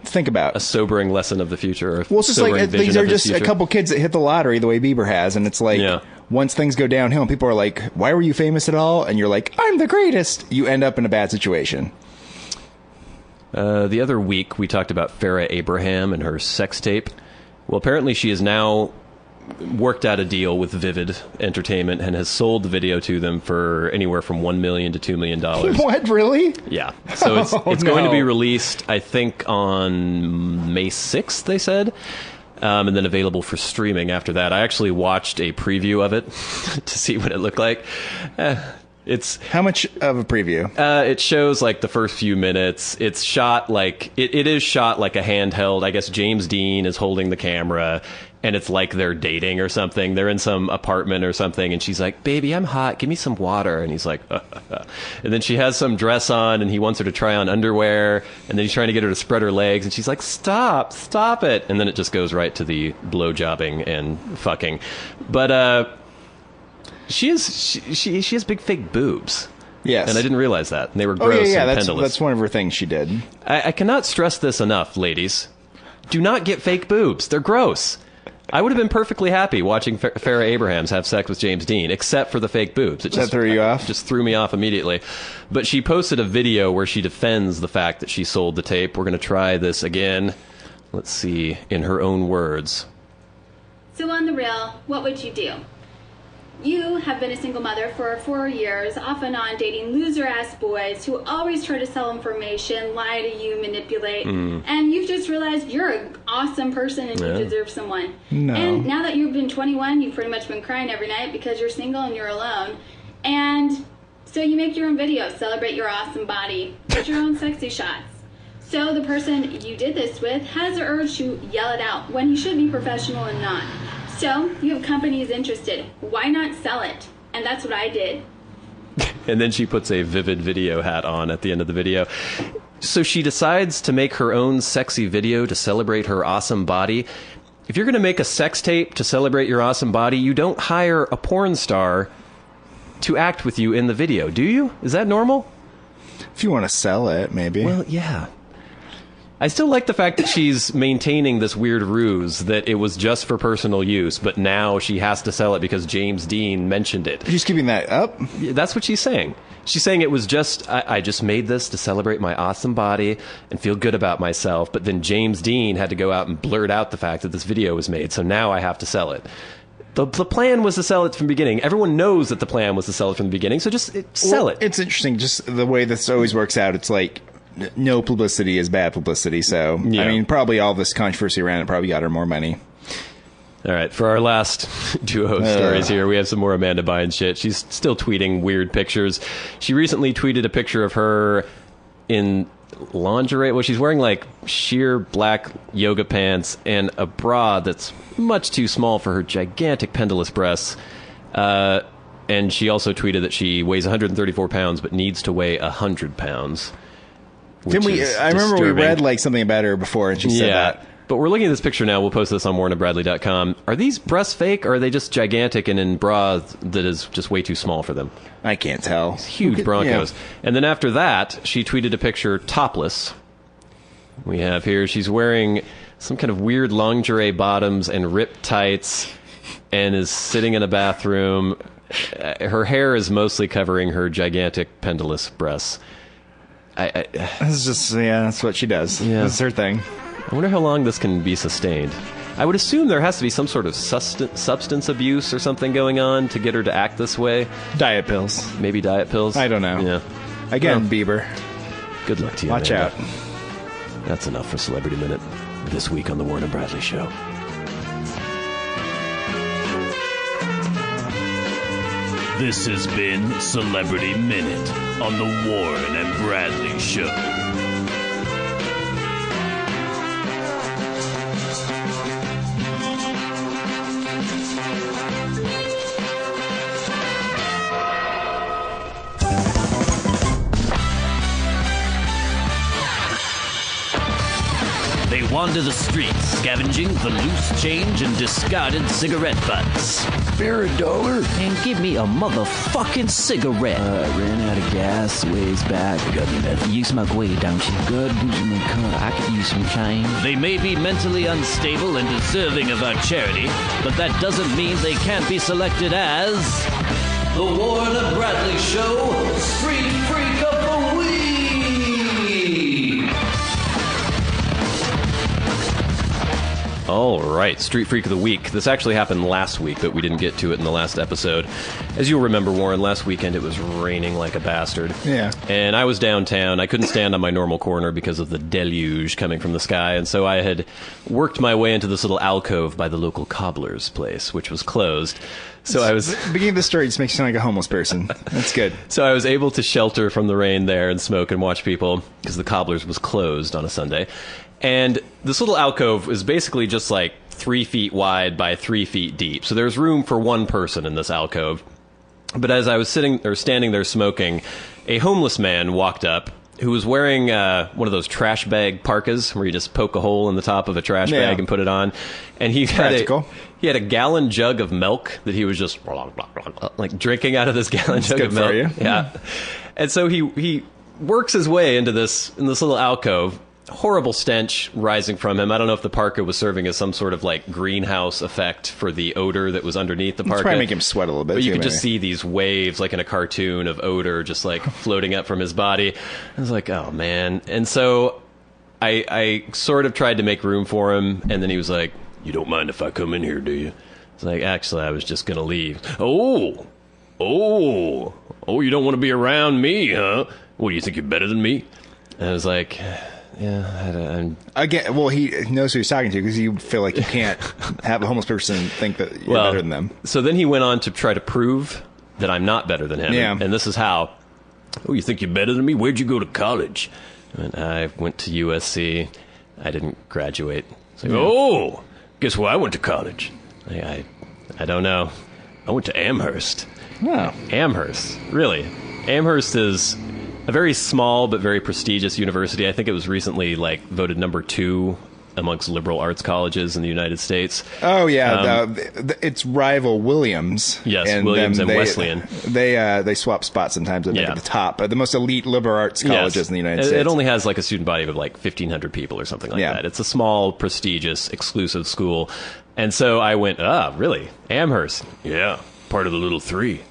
Think about. A sobering lesson of the future. Well, it's just like these are just a couple kids that hit the lottery the way Bieber has, and it's like once things go downhill, and people are like, "Why were you famous at all?" And you're like, "I'm the greatest." You end up in a bad situation. The other week, we talked about Farrah Abraham and her sex tape. Well, apparently she has now worked out a deal with Vivid Entertainment and has sold the video to them for anywhere from $1 million to $2 million. What, really? Yeah. So it's going to be released, I think, on May 6th, they said, and then available for streaming after that. I actually watched a preview of it to see what it looked like. It's how much of a preview? It shows like the first few minutes. It's shot like it is shot like a handheld. I guess James Dean is holding the camera, and it's like they're dating or something. They're in some apartment or something, and she's like, "Baby, I'm hot. Give me some water." And he's like, and then she has some dress on, and he wants her to try on underwear, and then he's trying to get her to spread her legs, and she's like, "Stop it!" And then it just goes right to the blowjobbing and fucking. But she has big fake boobs. Yes. And I didn't realize that. And they were gross and pendulous. That's one of her things she did. I cannot stress this enough, ladies. Do not get fake boobs. They're gross. I would have been perfectly happy watching Farrah Abrahams have sex with James Dean, except for the fake boobs. That threw you off? Just threw me off immediately. But she posted a video where she defends the fact that she sold the tape. We're going to try this again. Let's see, in her own words. So on the real, what would you do? You have been a single mother for 4 years, off and on, dating loser-ass boys who always try to sell information, lie to you, manipulate, and you've just realized you're an awesome person and you deserve someone. No. And now that you've been 21, you've pretty much been crying every night because you're single and you're alone. And so you make your own videos, celebrate your awesome body, put your own sexy shots. So the person you did this with has the urge to yell it out when he should be professional and not. So, you have companies interested. Why not sell it? And that's what I did. And then she puts a Vivid video hat on at the end of the video. So she decides to make her own sexy video to celebrate her awesome body. If you're going to make a sex tape to celebrate your awesome body, you don't hire a porn star to act with you in the video, do you? Is that normal? If you want to sell it, maybe. Well, yeah. I still like the fact that she's maintaining this weird ruse that it was just for personal use, but now she has to sell it because James Dean mentioned it. She's keeping that up? That's what she's saying. She's saying it was just, I just made this to celebrate my awesome body and feel good about myself, but then James Dean had to go out and blurt out the fact that this video was made, so now I have to sell it. The plan was to sell it from the beginning. Everyone knows that the plan was to sell it from the beginning, so just sell it. It's interesting, just the way this always works out. It's like, no publicity is bad publicity, so yeah. I mean, probably all this controversy around it probably got her more money. All right, for our last duo stories here, we have some more Amanda Bynes shit. She's still tweeting weird pictures. She recently tweeted a picture of her in lingerie. Well, she's wearing like sheer black yoga pants and a bra that's much too small for her gigantic pendulous breasts. And she also tweeted that she weighs 134 pounds but needs to weigh 100 pounds. Didn't we? I remember we read like something about her before, and she said that. But we're looking at this picture now. We'll post this on warrenandbradley.com. Are these breasts fake, or are they just gigantic and in bra that is just way too small for them? I can't tell. Huge Broncos. Yeah. And then after that, she tweeted a picture topless. We have here, she's wearing some kind of weird lingerie bottoms and ripped tights and is sitting in a bathroom. Her hair is mostly covering her gigantic pendulous breasts. It's just, that's what she does. Yeah. That's her thing. I wonder how long this can be sustained. I would assume there has to be some sort of substance abuse or something going on to get her to act this way. Diet pills. Maybe diet pills. I don't know. Yeah. Again, Bieber. Good luck to you. Watch Amanda. out. That's enough for Celebrity Minute this week on the Warren and Bradley Show. This has been Celebrity Minute on the Warren and Bradley Show. They wander the streets, scavenging for loose change and discarded cigarette butts. Spare $1 and give me a motherfucking cigarette. I ran out of gas ways back. I got me that. You smoke weed, don't you? Good, me cut. I could use some change. They may be mentally unstable and deserving of our charity, but that doesn't mean they can't be selected as the Warren and Bradley Show Street Freak of the Week. All right, Street Freak of the Week. This actually happened last week, but we didn't get to it in the last episode. As you'll remember, Warren, last weekend it was raining like a bastard. Yeah. And I was downtown. I couldn't stand on my normal corner because of the deluge coming from the sky, and so I had worked my way into this little alcove by the local cobbler's place, which was closed. So I was... The beginning of the story just makes you sound like a homeless person. That's good. So I was able to shelter from the rain there and smoke and watch people because the cobbler's was closed on a Sunday. And this little alcove is basically just like 3 feet wide by 3 feet deep. So there's room for one person in this alcove. But as I was standing there smoking, a homeless man walked up who was wearing one of those trash bag parkas where you just poke a hole in the top of a trash bag and put it on. And he had a gallon jug of milk that he was just like drinking out of this gallon jug of milk. For you. Yeah. And so he works his way into this little alcove. Horrible stench rising from him. I don't know if the parka was serving as some sort of like greenhouse effect for the odor that was underneath the parka. It's probably make him sweat a little bit. But you could just see these waves like in a cartoon of odor just like floating up from his body. I was like, oh man. And so I sort of tried to make room for him, and then he was like, you don't mind if I come in here, do you? It's like, actually, I was just going to leave. Oh, you don't want to be around me, huh? What, do you think you're better than me? And I was like... Yeah, again. Well, he knows who he's talking to because you feel like you can't have a homeless person think that you're better than them. So then he went on to try to prove that I'm not better than him. Yeah. And this is how. Oh, you think you're better than me? Where'd you go to college? And I went to USC. I didn't graduate. Like, oh, guess where I went to college? I don't know. I went to Amherst. Oh. Amherst, really? Amherst is a very small but very prestigious university. I think it was recently like voted number 2 amongst liberal arts colleges in the United States. Oh yeah, its rival Williams. Yes, and Williams and Wesleyan. They swap spots sometimes. I think at the top, the most elite liberal arts colleges in the United States. It only has like a student body of like 1,500 people or something like that. It's a small, prestigious, exclusive school. And so I went, really? Amherst? Yeah, part of the little 3.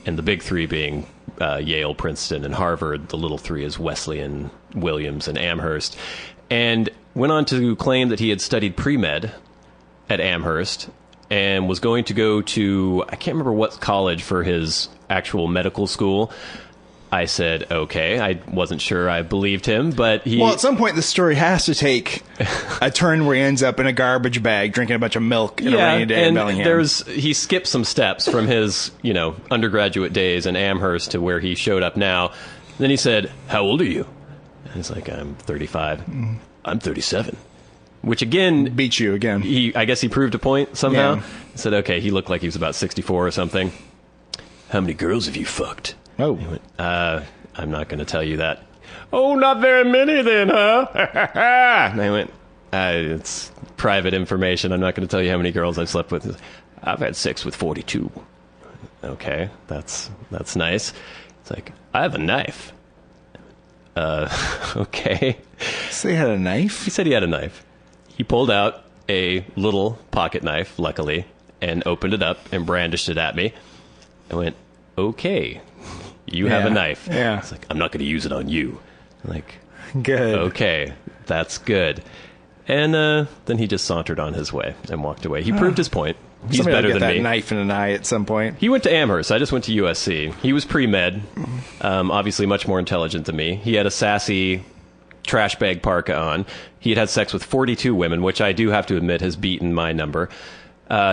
And the big 3 being Yale, Princeton, and Harvard. The little 3 is Wesleyan, Williams, and Amherst. And went on to claim that he had studied pre-med at Amherst and was going to go to, I can't remember what college for his actual medical school. I said, okay. I wasn't sure I believed him, but he... Well, at some point, the story has to take a turn where he ends up in a garbage bag drinking a bunch of milk in a rainy day in Bellingham. He skipped some steps from his, undergraduate days in Amherst to where he showed up now. Then he said, how old are you? And he's like, I'm 35. I'm 37. Which, again... Beats you again. I guess he proved a point somehow. Yeah. He said, okay, he looked like he was about 64 or something. How many girls have you fucked? Oh. He went, I'm not going to tell you that. Oh, not very many then, huh? And I went, it's private information. I'm not going to tell you how many girls I've slept with. I've had sex with 42. Okay, that's nice. It's like, I have a knife. Okay. So he had a knife? He said he had a knife. He pulled out a little pocket knife, luckily, and opened it up and brandished it at me. I went, okay. You have a knife. Yeah. It's like, I'm not going to use it on you. I'm like, good. Okay, that's good. And then he just sauntered on his way and walked away. He proved his point. He's Somebody better will get than that me. knife in an eye at some point. He went to Amherst. I just went to USC. He was pre-med, obviously much more intelligent than me. He had a sassy trash bag parka on. He had sex with 42 women, which I do have to admit has beaten my number.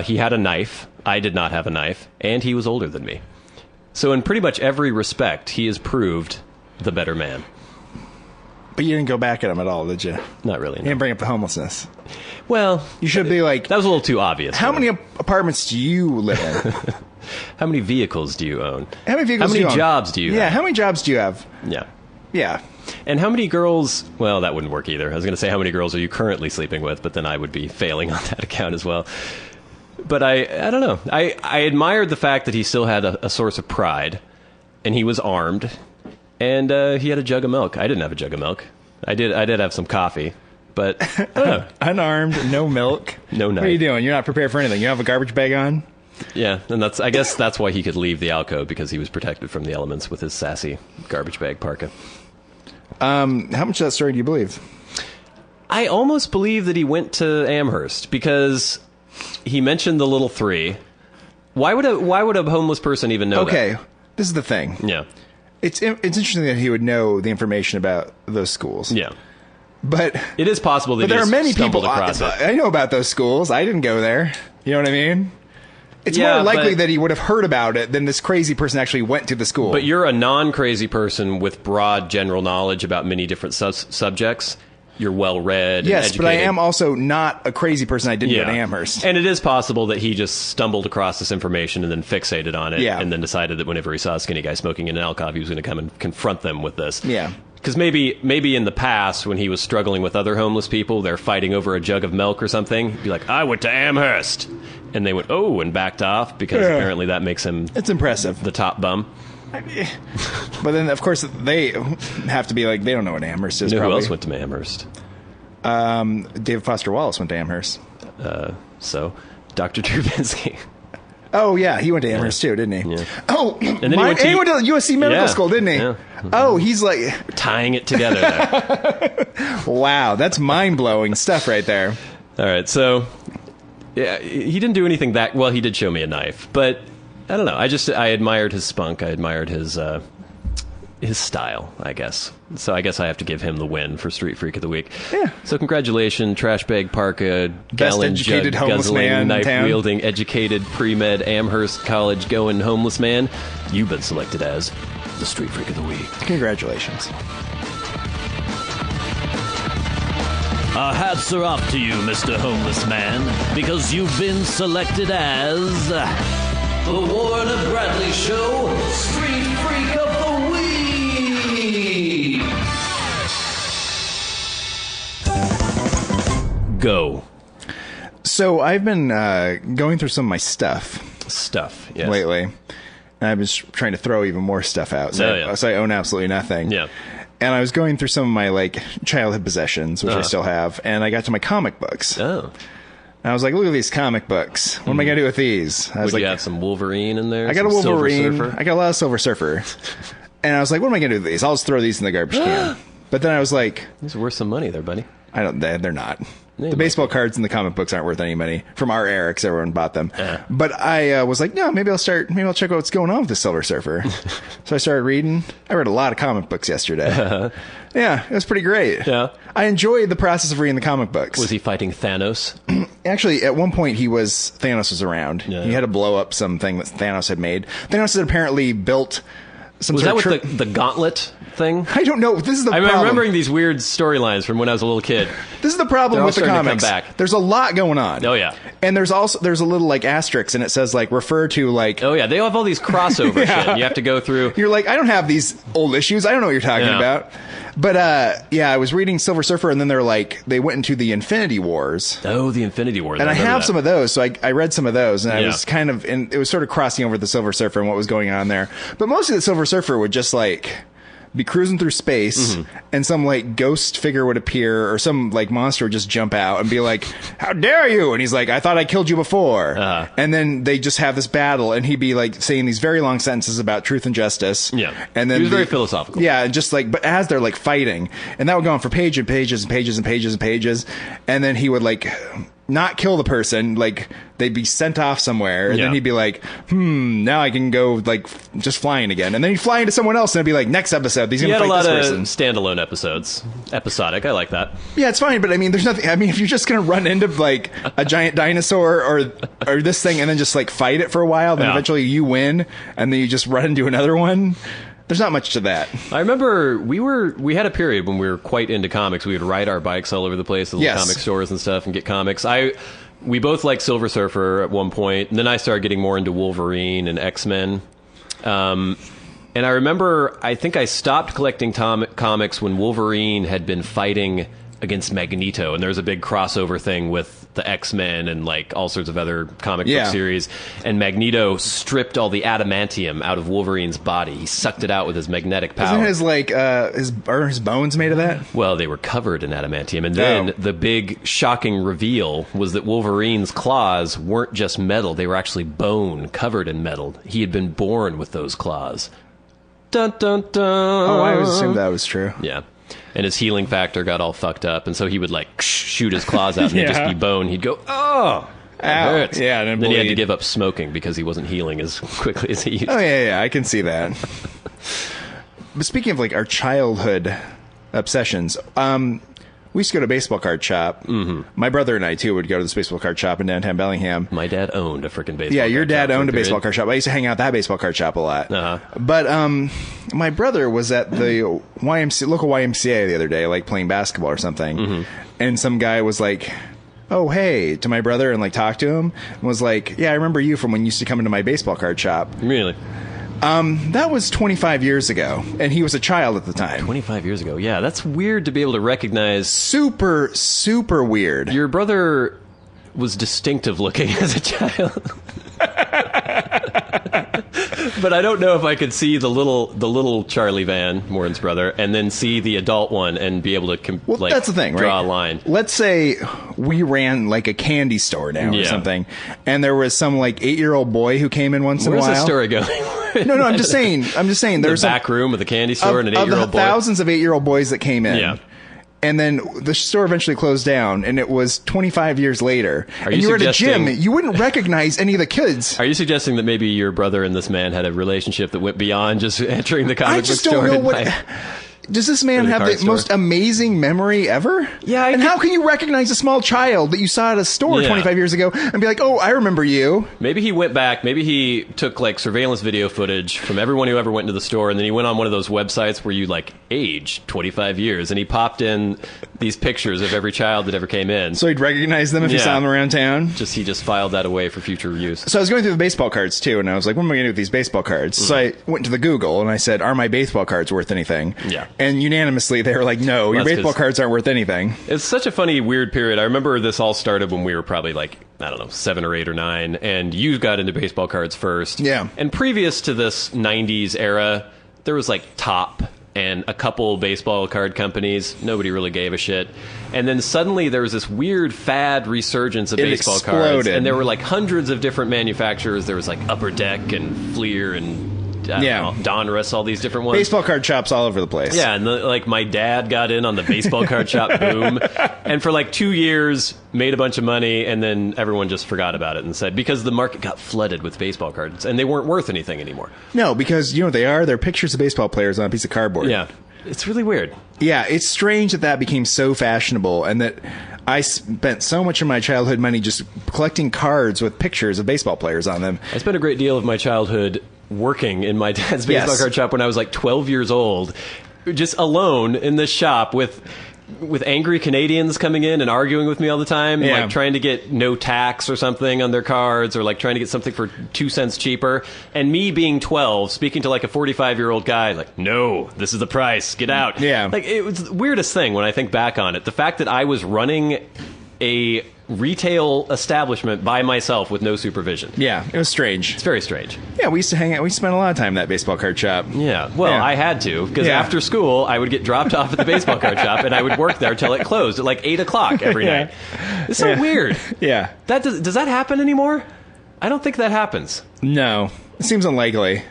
He had a knife. I did not have a knife. And he was older than me. So in pretty much every respect, he has proved the better man. But you didn't go back at him at all, did you? Not really. You No. didn't bring up the homelessness. Well, You should be like, that was a little too obvious. how many apartments do you live in? How many vehicles do you own? How many vehicles How do many you own? jobs do you Yeah, have? how many jobs do you have? Yeah. Yeah. And how many girls... Well, that wouldn't work either. I was going to say how many girls are you currently sleeping with, but then I would be failing on that account as well. But I don't know. I admired the fact that he still had a source of pride, and he was armed, and he had a jug of milk. I didn't have a jug of milk. I did have some coffee, but I don't know. Unarmed, no milk. No What are you knife. doing? You're not prepared for anything. You don't have a garbage bag on? Yeah, and I guess that's why he could leave the alcove, because he was protected from the elements with his sassy garbage bag parka. How much of that story do you believe? I almost believe that he went to Amherst because he mentioned the little three. Why would a homeless person even know Okay, that? this is the thing. Yeah. It's interesting that he would know the information about those schools. Yeah. But It is possible that but he there are just many stumbled people across it. I know about those schools. I didn't go there. You know what I mean? It's Yeah, more likely but- that he would have heard about it than this crazy person actually went to the school. But you're a non-crazy person with broad general knowledge about many different subjects. You're well-read and yes, educated. but I am also not a crazy person. I didn't go to Amherst. And it is possible that he just stumbled across this information and then fixated on it, Yeah. and then decided that whenever he saw a skinny guy smoking in an alcove, he was going to come and confront them with this. Yeah. Because maybe in the past, when he was struggling with other homeless people, they're fighting over a jug of milk or something, he'd be like, I went to Amherst. And they went, oh, and backed off, because Yeah. apparently that makes him It's impressive. the top bum. But then, of course, they have to be like, they don't know what Amherst is. You know who probably. else went to Amherst? David Foster Wallace went to Amherst. So, Dr. Trubinsky. Oh, yeah, he went to Amherst too, didn't he? Yeah. Oh, And then and he went to USC Medical Yeah. School, didn't he? Yeah. Oh, he's like, Tying it together there. wow, that's mind-blowing stuff right there. All right, so yeah, he didn't do anything that well. He did show me a knife, but I don't know. I admired his spunk. I admired his style, I guess. So I guess I have to give him the win for Street Freak of the Week. Yeah. So congratulations, trash bag parka, gallon jug educated homeless man guzzling, in knife town. wielding, educated pre-med Amherst College going homeless man. You've been selected as the Street Freak of the Week. Congratulations. Our hats are off to you, Mr. Homeless Man, because you've been selected as the Warren and Bradley Show Street Freak of the Week. Go. So I've been going through some of my stuff Stuff. Yes. lately, and I've been trying to throw even more stuff out. So, Oh, yeah. so I own absolutely nothing. Yeah. And I was going through some of my like childhood possessions, which I still have, and I got to my comic books. Oh. And I was like, look at these comic books. What am I going to do with these? I was Would like, you have some Wolverine in there? I got a Some Silver Wolverine. Surfer? I got a lot of Silver Surfer. And I was like, what am I going to do with these? I'll just throw these in the garbage can. But then I was like, These are worth some money there, buddy. they're not. They The might baseball cards and the comic books aren't worth any money from our era because everyone bought them. Yeah. But I was like, no, maybe I'll check out what's going on with the Silver Surfer. So I started reading. I read a lot of comic books yesterday. Yeah, it was pretty great. Yeah. I enjoyed the process of reading the comic books. Was he fighting Thanos? Actually, at one point, Thanos was around. Yeah. He had to blow up something that Thanos had made. Thanos had apparently built some Was sort that of with the gauntlet thing? I don't know. This is the I'm problem. remembering these weird storylines from when I was a little kid. This is the problem They're all with the starting to come comics. back. There's a lot going on. Oh, yeah. And there's a little like asterisk, and it says like refer to like. Oh, yeah. They have all these crossover Yeah. shit. And you have to go through. You're like, I don't have these old issues. I don't know what you're talking Yeah. about. But yeah, I was reading Silver Surfer, and then they went into the Infinity Wars. Oh, the Infinity Wars. And I have some of those, so I read some of those, and I Yeah. was it was sort of crossing over the Silver Surfer and what was going on there. But mostly the Silver Surfer would just like be cruising through space, and some like ghost figure would appear, or some like monster would just jump out and be like, "How dare you?" And he's like, "I thought I killed you before." And then they just have this battle, and he'd be like saying these very long sentences about truth and justice. Yeah, and then he was very philosophical. Yeah, and just like, but as they're like fighting, and that would go on for pages and pages and pages and pages and pages, and then he would like not kill the person, like they'd be sent off somewhere, and then he'd be like, now I can go like just flying again, and then he'd fly into someone else, and it'd be like, next episode he's gonna fight this person. He had a lot of standalone episodes, episodic. I like that. Yeah, it's fine, but I mean, there's nothing. I mean, if you're just gonna run into like a giant dinosaur or this thing, and then just like fight it for a while, then eventually you win, and then you just run into another one. There's not much to that. I remember we had a period when we were quite into comics. We would ride our bikes all over the place, the little comic stores and stuff, and get comics. We both liked Silver Surfer at one point, and then I started getting more into Wolverine and X-Men. And I remember, I think I stopped collecting comics when Wolverine had been fighting against Magneto, and there was a big crossover thing with the X-Men and like all sorts of other comic book series, and Magneto stripped all the adamantium out of Wolverine's body. He sucked it out with his magnetic power. Isn't his like his bones made of that? Well, they were covered in adamantium, and then the big shocking reveal was that Wolverine's claws weren't just metal, they were actually bone covered in metal. He had been born with those claws. Dun dun dun. Oh, I always assumed that was true. Yeah. And his healing factor got all fucked up, and so he would like shoot his claws out, and they'd just be bone. He'd go, "Oh, that hurts." Yeah, and then he had to give up smoking because he wasn't healing as quickly as he used. Oh yeah, I can see that. But speaking of like our childhood obsessions, we used to go to a baseball card shop. My brother and I too would go to this baseball card shop in downtown Bellingham. My dad owned a freaking baseball. Yeah, your card dad shop owned a for baseball period. card shop. I used to hang out at that baseball card shop a lot. But my brother was at the local YMCA the other day, like playing basketball or something, and some guy was like, "Oh, hey," to my brother, and like talked to him, and was like, "Yeah, I remember you from when you used to come into my baseball card shop." Really? That was 25 years ago, and he was a child at the time. 25 years ago. Yeah, that's weird to be able to recognize. Super, super weird. Your brother was distinctive looking as a child. But I don't know if I could see the little Charlie Van, Morin's brother, and then see the adult one and be able to that's the thing, right? Draw a line. Let's say we ran like a candy store now or something, and there was some like 8-year-old boy who came in once in a while. Where's the story going? No, I'm just saying. There's a back room of the candy store and an 8-year-old boy. Thousands of 8-year-old boys that came in. Yeah. And then the store eventually closed down, and it was 25 years later. And you were at a gym, you wouldn't recognize any of the kids. Are you suggesting that maybe your brother and this man had a relationship that went beyond just entering the comic book store? I just don't know Does this man have the most amazing memory ever? Yeah. And how can you recognize a small child that you saw at a store 25 years ago and be like, "Oh, I remember you"? Maybe he went back. Maybe he took like surveillance video footage from everyone who ever went into the store, and then he went on one of those websites where you like age 25 years, and he popped in these pictures of every child that ever came in. So he'd recognize them if he saw them around town? He just filed that away for future use. So I was going through the baseball cards too, and I was like, what am I going to do with these baseball cards? So I went to the Google, and I said, are my baseball cards worth anything? Yeah. And unanimously, they were like, no, your baseball cards aren't worth anything. It's such a funny, weird period. I remember this all started when we were probably like, I don't know, 7 or 8 or 9, and you got into baseball cards first. Yeah. And previous to this 90s era, there was like Top and a couple baseball card companies. Nobody really gave a shit. And then suddenly there was this weird fad resurgence of baseball cards. And there were like hundreds of different manufacturers. There was like Upper Deck and Fleer and Donruss, all these different ones. Baseball card shops all over the place. Yeah, and like my dad got in on the baseball card shop boom, and for like 2 years made a bunch of money, and then everyone just forgot about it and said, because the market got flooded with baseball cards, and they weren't worth anything anymore. No, because you know what they are? They're pictures of baseball players on a piece of cardboard. Yeah, it's really weird. Yeah, it's strange that became so fashionable, and that I spent so much of my childhood money just collecting cards with pictures of baseball players on them. I spent a great deal of my childhood working in my dad's baseball card shop when I was like 12 years old, just alone in this shop with angry Canadians coming in and arguing with me all the time, and like trying to get no tax or something on their cards, or like trying to get something for 2 cents cheaper, and me being 12 speaking to like a 45-year-old guy like, no, this is the price, get out. Yeah, like it was the weirdest thing when I think back on it. The fact that I was running a retail establishment by myself with no supervision. Yeah, it was strange. It's very strange. Yeah, we used to hang out. We spent a lot of time in that baseball card shop. Yeah, well, Yeah. I had to, because Yeah. after school, I would get dropped off at the baseball card shop, and I would work there till it closed at like 8 o'clock every Yeah. night. It's so Yeah. weird. Yeah. Does that happen anymore? I don't think that happens. No, it seems unlikely.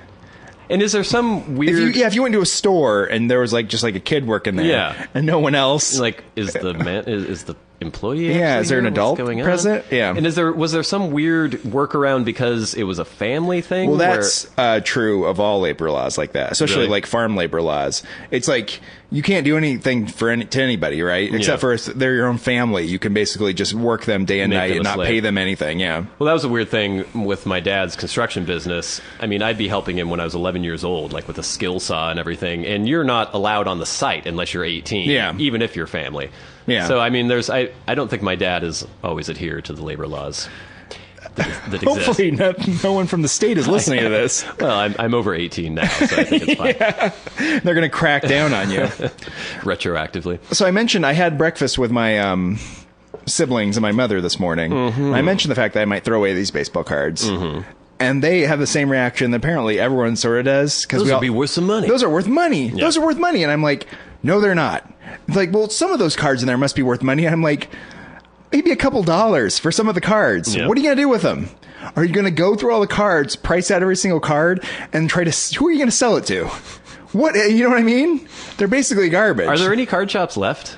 And is there some weird... If you went to a store and there was like just like a kid working there, Yeah. and no one else, Like, is the employee? Yeah, actually is there an here? What's adult going on? present? Yeah. And was there some weird workaround because it was a family thing? well, where- that's true of all labor laws like that, especially Really? like farm labor laws. It's like you can't do anything to anybody, right? Except for if they're your own family, you can basically just work them day and Make night them and a not slave. pay them anything. Yeah. Well, that was a weird thing with my dad's construction business. I mean, I'd be helping him when I was 11 years old, like with a skill saw and everything. And you're not allowed on the site unless you're 18, Yeah. even if you're family. Yeah. So, I mean, I don't think my dad has always adhered to the labor laws that exist. Hopefully, no one from the state is listening to this. Well, I'm over 18 now, so I think it's fine. They're going to crack down on you. Retroactively. So I mentioned I had breakfast with my siblings and my mother this morning. Mm-hmm. I mentioned the fact that I might throw away these baseball cards. Mm-hmm. And they have the same reaction that apparently everyone sort of does. Those would be worth some money. Those are worth money. Yeah. Those are worth money. And I'm like, no, they're not. Like, well, some of those cards in there must be worth money. And I'm like, maybe a couple dollars for some of the cards. Yeah. What are you going to do with them? Are you going to go through all the cards, price out every single card, and try to... Who are you going to sell it to? What? You know what I mean? They're basically garbage. Are there any card shops left?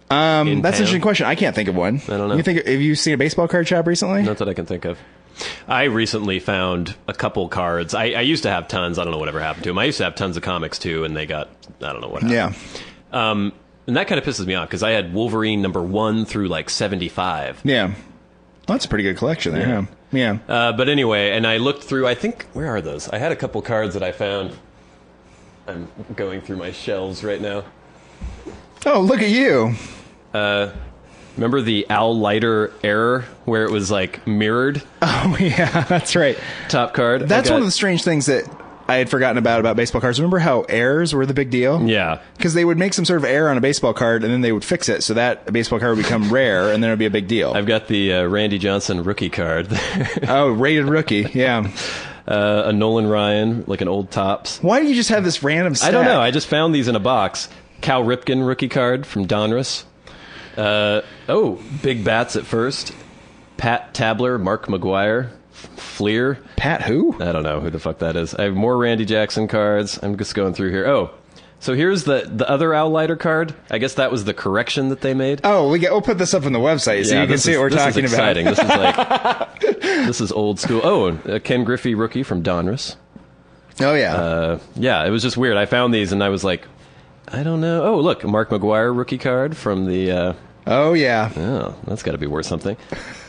That's an town? interesting question. I can't think of one. I don't know. Have you seen a baseball card shop recently? Not that I can think of. I recently found a couple cards. I used to have tons. I don't know whatever happened to them. I used to have tons of comics too, and they got... I don't know what happened. Yeah. And that kind of pisses me off because I had Wolverine number 1 through like 75. Yeah. Well, that's a pretty good collection there. Yeah. But anyway, and I looked through, I think, where are those? I had a couple cards that I found. I'm going through my shelves right now. Oh, look at you. Remember the Al Leiter error where it was like mirrored? Oh, yeah, that's right. Top card. That's one of the strange things that I had forgotten about baseball cards. Remember how errors were the big deal? Yeah. Because they would make some sort of error on a baseball card, and then they would fix it so that a baseball card would become rare, and then it would be a big deal. I've got the Randy Johnson rookie card. Oh, rated rookie, yeah. A Nolan Ryan, like an old Topps. Why do you just have this random stack? I don't know. I just found these in a box. Cal Ripken rookie card from Donruss. Big bats at first. Pat Tabler, Mark McGuire, Fleer. Pat who? I don't know who the fuck that is. I have more Randy Jackson cards. I'm just going through here. Oh, so here's the other Al Leiter card. I guess that was the correction that they made. Oh, we'll put this up on the website so you can see what we're talking this is about. exciting. This is like this is old school. Oh, a Ken Griffey rookie from Donruss. Oh, yeah. Yeah, it was just weird. I found these and I was like, I don't know. Oh, look, a Mark McGuire rookie card from the... oh, yeah. Oh, that's got to be worth something.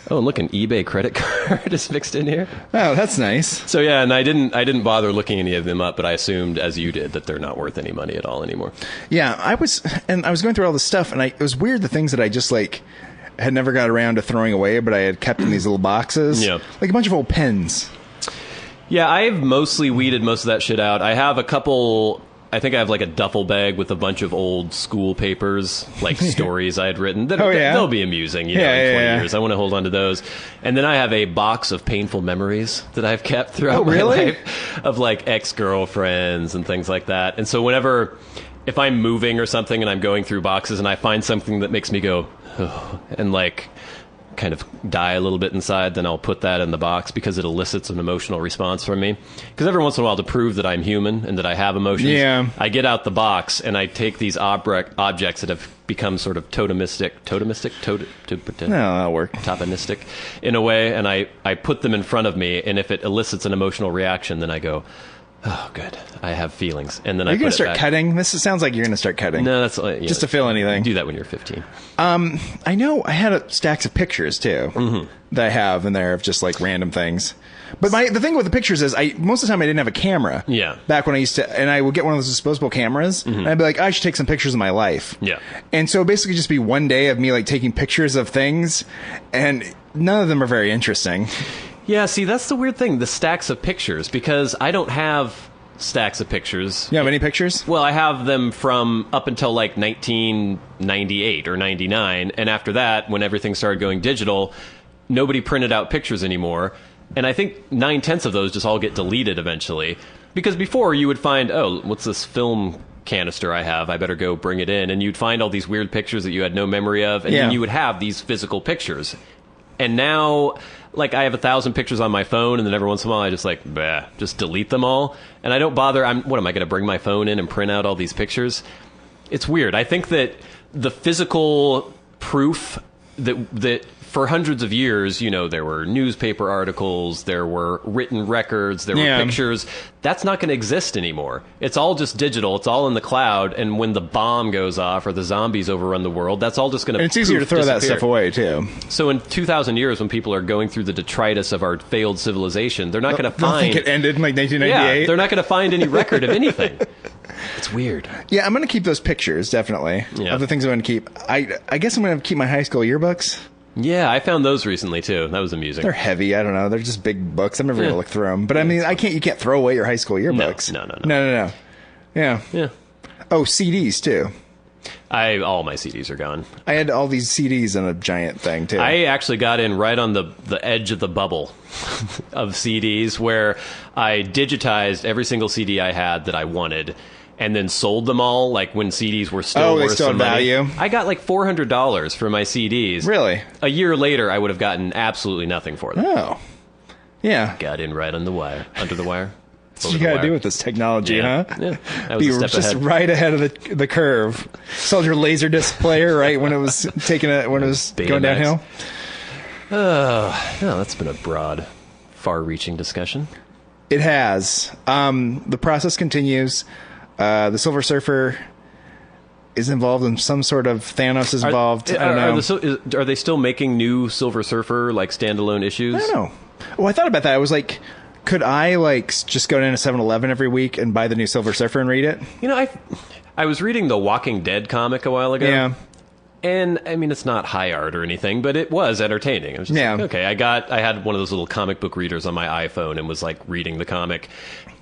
Oh, and look, an eBay credit card is mixed in here. Oh, that's nice. So yeah, and I didn't bother looking any of them up, but I assumed, as you did, that they're not worth any money at all anymore. Yeah, I was going through all this stuff, and it was weird, the things that I just, like, had never got around to throwing away, but I had kept in these little boxes. Yeah. Like a bunch of old pens. Yeah, I've mostly weeded most of that shit out. I have a couple... I think I have like a duffel bag with a bunch of old school papers, like stories I had written. They'll be amusing, in 20 years. I want to hold on to those. And then I have a box of painful memories that I've kept throughout my life of like ex-girlfriends and things like that. And so if I'm moving or something and I'm going through boxes and I find something that makes me go, oh, and like kind of die a little bit inside, then I'll put that in the box because it elicits an emotional response from me. Because every once in a while, to prove that I'm human and that I have emotions, I get out the box and I take these objects that have become sort of totemistic, No, that'll work. tokenistic in a way, and I put them in front of me, and if it elicits an emotional reaction, then I go, oh, good, I have feelings. And then Are you I going put to it start back. cutting? This sounds like you're going to start cutting. No, that's just to fill anything. Do that when you're 15. I know I had stacks of pictures too that I have in there of just like random things. But the thing with the pictures is most of the time I didn't have a camera. Yeah. Back when I used to, and I would get one of those disposable cameras, and I'd be like, I should take some pictures of my life. Yeah. And so basically just be one day of me like taking pictures of things, and none of them are very interesting. Yeah, see, that's the weird thing, the stacks of pictures, because I don't have stacks of pictures. You have any pictures? Well, I have them from up until like 1998 or 99, and after that, when everything started going digital, nobody printed out pictures anymore, and I think 9/10 of those just all get deleted eventually. Because before you would find, oh, what's this film canister I have? I better go bring it in, and you'd find all these weird pictures that you had no memory of, and then you would have these physical pictures. And now, like, I have 1,000 pictures on my phone, and then every once in a while I just like, bah, just delete them all. And I don't bother. What am I going to bring my phone in and print out all these pictures? It's weird. I think that the physical proof that for hundreds of years, you know, there were newspaper articles, there were written records, there were pictures. That's not going to exist anymore. It's all just digital. It's all in the cloud. And when the bomb goes off or the zombies overrun the world, that's all just going to. And it's easier to throw that stuff away too. So in 2,000 years, when people are going through the detritus of our failed civilization, they're not going to find. I think it ended in like 1998. Yeah, they're not going to find any record of anything. It's weird. Yeah, I'm going to keep those pictures definitely. Yeah. Of the things I'm going to keep. I guess I'm going to keep my high school yearbooks. Yeah, I found those recently too. That was amusing. They're heavy. I don't know. They're just big books. I'm never going to look through them. But I mean, you can't throw away your high school yearbooks. No. Yeah. Oh, CDs too. All my CDs are gone. I had all these CDs in a giant thing too. I actually got in right on the edge of the bubble of CDs, where I digitized every single CD I had that I wanted, and then sold them all, like when CDs were still worth some value. I got like $400 for my CDs. Really? A year later, I would have gotten absolutely nothing for them. Oh. Yeah. Got in right on the wire, under the wire. That's what you got to do with this technology, huh? Yeah. That was Be a step just ahead. right ahead of the curve. Sold your Laserdisc player right when it was when it was going downhill. Oh, that's been a broad, far-reaching discussion. It has. The process continues. The Silver Surfer is involved in some sort of Thanos is involved. I don't know. Are they still making new Silver Surfer like standalone issues? I don't know. Well, I thought about that. I was like, could I like just go down to 7-Eleven every week and buy the new Silver Surfer and read it? You know, I was reading the Walking Dead comic a while ago. Yeah. And I mean, it's not high art or anything, but it was entertaining. I was just like, okay, I had one of those little comic book readers on my iPhone and was like reading the comic.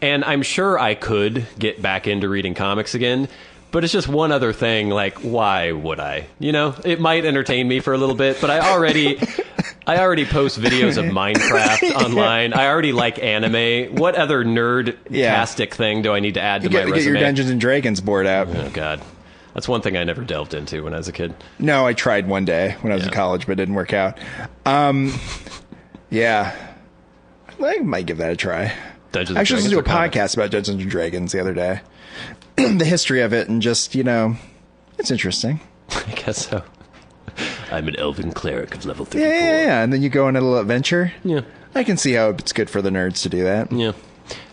And I'm sure I could get back into reading comics again, but it's just one other thing. Like, why would I? You know, it might entertain me for a little bit, but I already post videos of Minecraft online. I already like anime. What other nerd-tastic thing do I need to add to my resume? Get your Dungeons and Dragons board out. Oh God. That's one thing I never delved into when I was a kid. No, I tried one day when I was in college, but it didn't work out. Yeah. I might give that a try. Actually, I listened to a podcast about Dungeons and Dragons the other day. The history of it, and just, you know, it's interesting. I guess so. I'm an elven cleric of level 34. Yeah. And then you go on a little adventure. Yeah. I can see how it's good for the nerds to do that. Yeah.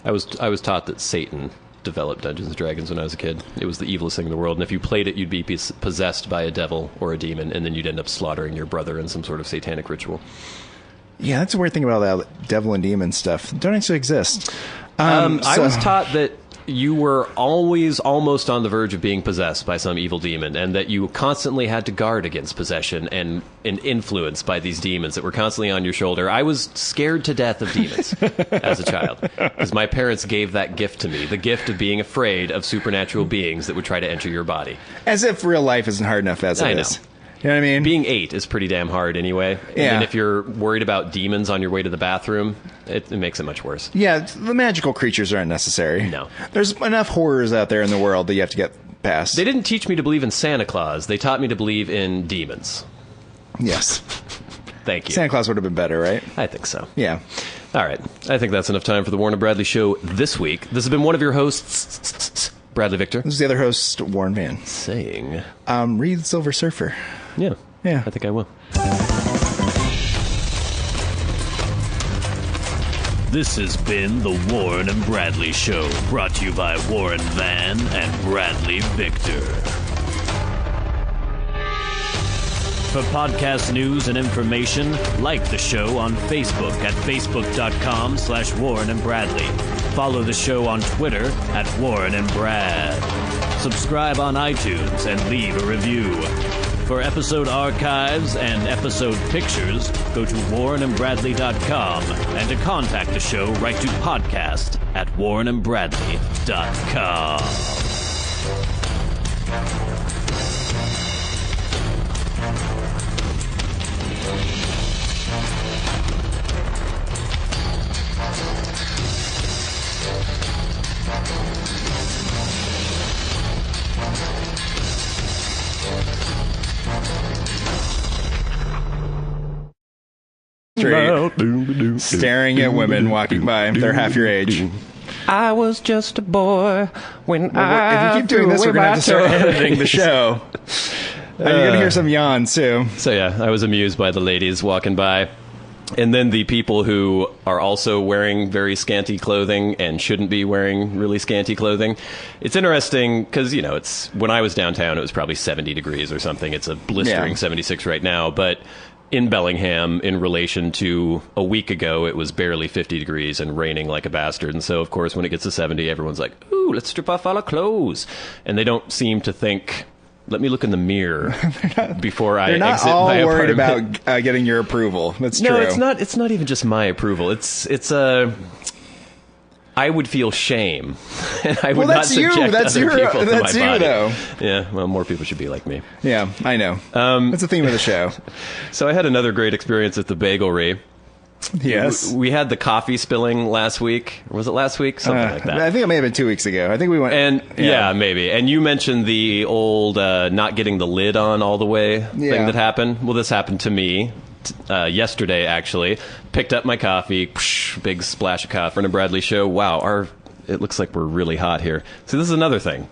I was taught that Satan developed Dungeons and Dragons when I was a kid. It was the evilest thing in the world, and if you played it, you'd be possessed by a devil or a demon, and then you'd end up slaughtering your brother in some sort of satanic ritual. Yeah, that's a weird thing about that devil and demon stuff. They don't actually exist. I was taught that you were always almost on the verge of being possessed by some evil demon, and that you constantly had to guard against possession and influence by these demons that were constantly on your shoulder. I was scared to death of demons as a child, because my parents gave that gift to me, the gift of being afraid of supernatural beings that would try to enter your body. As if real life isn't hard enough as it is. You know what I mean? Being 8 is pretty damn hard anyway. Yeah. And if you're worried about demons on your way to the bathroom, it makes it much worse. Yeah, the magical creatures aren't necessary. No. There's enough horrors out there in the world that you have to get past. They didn't teach me to believe in Santa Claus. They taught me to believe in demons. Yes. Thank you. Santa Claus would have been better, right? I think so. Yeah. All right. I think that's enough time for the Warren and Bradley Show this week. This has been one of your hosts, Bradley Victor. This is the other host, Warren Van. Saying... read Silver Surfer. Yeah. Yeah. I think I will. This has been the Warren and Bradley Show, brought to you by Warren Van and Bradley Victor. For podcast news and information, like the show on Facebook at facebook.com/Warren and Bradley. Follow the show on Twitter at Warren and Brad. Subscribe on iTunes and leave a review. For episode archives and episode pictures, go to warrenandbradley.com. And to contact the show, write to podcast@warrenandbradley.com. Staring at women walking by. They're half your age. I was just a boy when If you keep doing this, we're going to have to start editing the show. You're going to hear some yawns, too. So, yeah, I was amused by the ladies walking by. And then the people who are also wearing very scanty clothing and shouldn't be wearing really scanty clothing. It's interesting because, you know, it's when I was downtown, it was probably 70 degrees or something. It's a blistering 76 right now. But in Bellingham, in relation to a week ago, it was barely 50 degrees and raining like a bastard. And so, of course, when it gets to 70, everyone's like, ooh, let's strip off all our clothes. And they don't seem to think, let me look in the mirror before I exit my apartment. They're not all worried about getting your approval. That's true. No, it's not even just my approval. It's I would feel shame, and I would not subject other people to my body. Though. Yeah, well, more people should be like me. Yeah, I know. That's the theme of the show. So I had another great experience at the Bagelry. Yes. We had the coffee spilling last week. Or was it last week? Something like that. I think it may have been 2 weeks ago. I think we went... And yeah, maybe. And you mentioned the old not getting the lid on all the way thing that happened. Well, this happened to me yesterday, actually. Picked up my coffee. Big splash of coffee. And a Bradley show. Wow, it looks like we're really hot here. So this is another thing.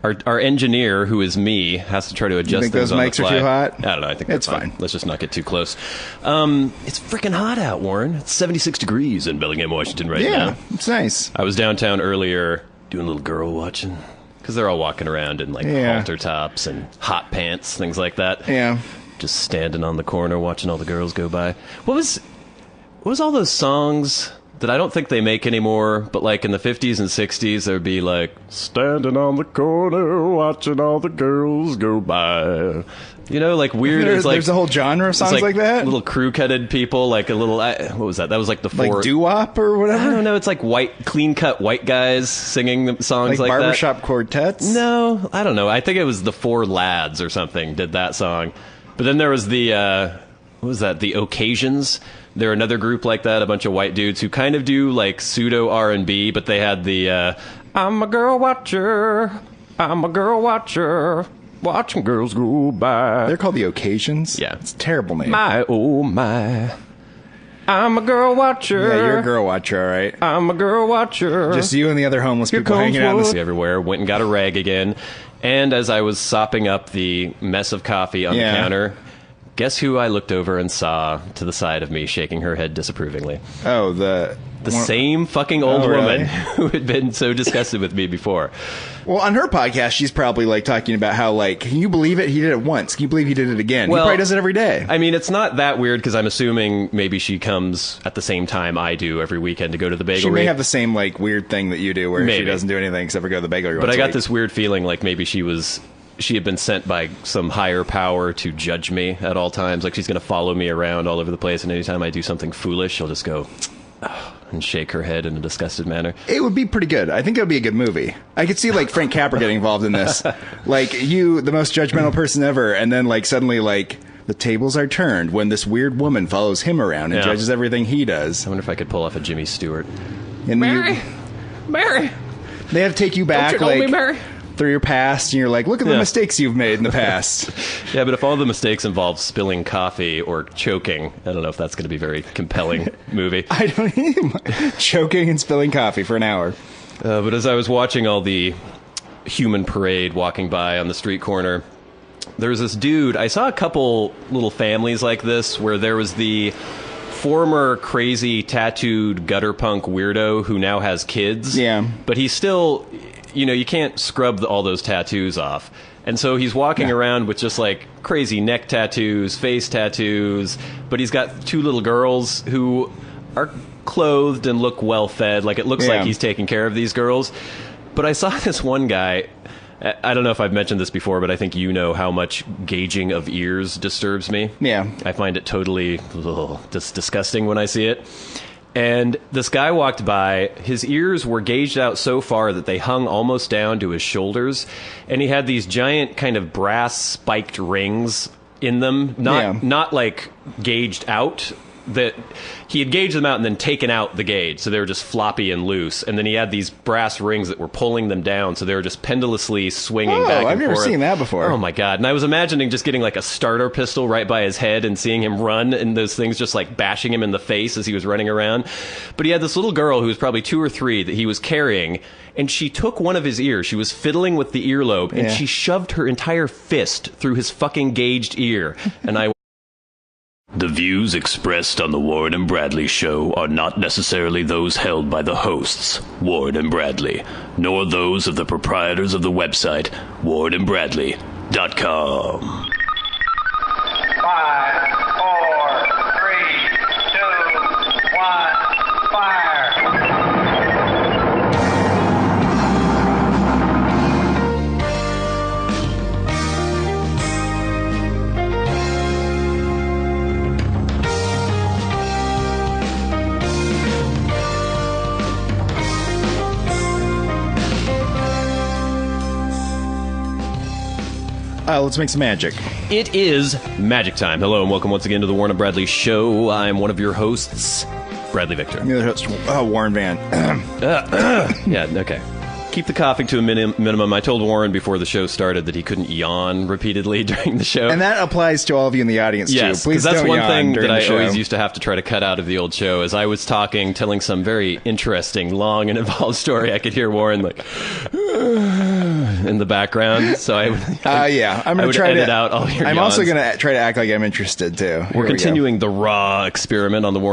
Our engineer, who is me, has to try to adjust things on the fly. You think those mics are too hot? I don't know. I think it's fine. Let's just not get too close. It's freaking hot out, Warren. It's 76 degrees in Bellingham, Washington right now. Yeah, it's nice. I was downtown earlier doing a little girl watching because they're all walking around in like halter tops and hot pants, things like that. Yeah. Just standing on the corner watching all the girls go by. What was all those songs that I don't think they make anymore, but like in the 50s and 60s, there'd be like, standing on the corner, watching all the girls go by. You know, like weird. There's a whole genre of songs like that? Little crew-cutted people, like a little, what was that? That was like the four. Like doo-wop or whatever? I don't know. It's like clean-cut white guys singing songs like that. Like barbershop quartets? No, I don't know. I think it was the Four Lads or something did that song. But then there was the, what was that? The Occasions. They're another group like that, a bunch of white dudes who kind of do like pseudo R&B, but they had the I'm a girl watcher, watching girls go by. They're called the Occasions? Yeah. It's a terrible name. My, oh my, I'm a girl watcher. Yeah, you're a girl watcher, all right. I'm a girl watcher. Just you and the other homeless people hanging out in the everywhere. Went and got a rag again. And as I was sopping up the mess of coffee on the counter, guess who I looked over and saw to the side of me shaking her head disapprovingly? Oh, the same fucking old woman who had been so disgusted with me before. Well, on her podcast, she's probably like talking about how like, can you believe it? He did it once. Can you believe he did it again? Well, he probably does it every day. I mean, it's not that weird because I'm assuming maybe she comes at the same time I do every weekend to go to the Bagelry. She may have the same like weird thing that you do where she doesn't do anything except for go to the Bagelry. But I got this weird feeling like maybe she had been sent by some higher power to judge me at all times. Like she's going to follow me around all over the place, and anytime I do something foolish, she'll just go and shake her head in a disgusted manner. It would be pretty good. I think it would be a good movie. I could see like Frank Capra getting involved in this. Like you, the most judgmental person ever, and then like suddenly like the tables are turned when this weird woman follows him around and judges everything he does. I wonder if I could pull off a Jimmy Stewart. And Mary! They have to take you back Don't you know me, Mary? Through your past, and you're like, look at the mistakes you've made in the past. Yeah, but if all the mistakes involve spilling coffee or choking, I don't know if that's going to be a very compelling movie. I don't even choking and spilling coffee for an hour. But as I was watching all the human parade walking by on the street corner, there was this dude. I saw a couple little families like this where there was the former crazy tattooed gutter punk weirdo who now has kids. Yeah. But he's still... You know, you can't scrub all those tattoos off. And so he's walking around with just like crazy neck tattoos, face tattoos, but he's got two little girls who are clothed and look well fed. Like it looks like he's taking care of these girls. But I saw this one guy, I don't know if I've mentioned this before, but I think you know how much gauging of ears disturbs me. Yeah. I find it totally just disgusting when I see it. And this guy walked by, his ears were gauged out so far that they hung almost down to his shoulders, and he had these giant kind of brass spiked rings in them, not like gauged out. That he had gauged them out and then taken out the gauge, so they were just floppy and loose. And then he had these brass rings that were pulling them down, so they were just pendulously swinging back and forth. I've never seen that before. Oh my god! And I was imagining just getting like a starter pistol right by his head and seeing him run, and those things just like bashing him in the face as he was running around. But he had this little girl who was probably 2 or 3 that he was carrying, and she took one of his ears. She was fiddling with the earlobe, and she shoved her entire fist through his fucking gauged ear. And I. The views expressed on the Warren and Bradley show are not necessarily those held by the hosts, Warren and Bradley, nor those of the proprietors of the website, warrenandbradley.com. 5, 4, 3, 2, 1, fire! Let's make some magic. It is magic time. Hello and welcome once again to the Warren and Bradley Show. I'm one of your hosts, Bradley Victor. The other host, Warren Van. Yeah, okay. Keep the coughing to a minimum. I told Warren before the show started that he couldn't yawn repeatedly during the show. And that applies to all of you in the audience, yes, too. Please that's don't one yawn thing during that the I show. always used to have to try to cut out of the old show. As I was talking, telling some very interesting, long, and involved story, I could hear Warren like in the background. So I would, I'm going to try edit out all your I'm yawns. also going to try to act like I'm interested, too. We're continuing the raw experiment on the Warren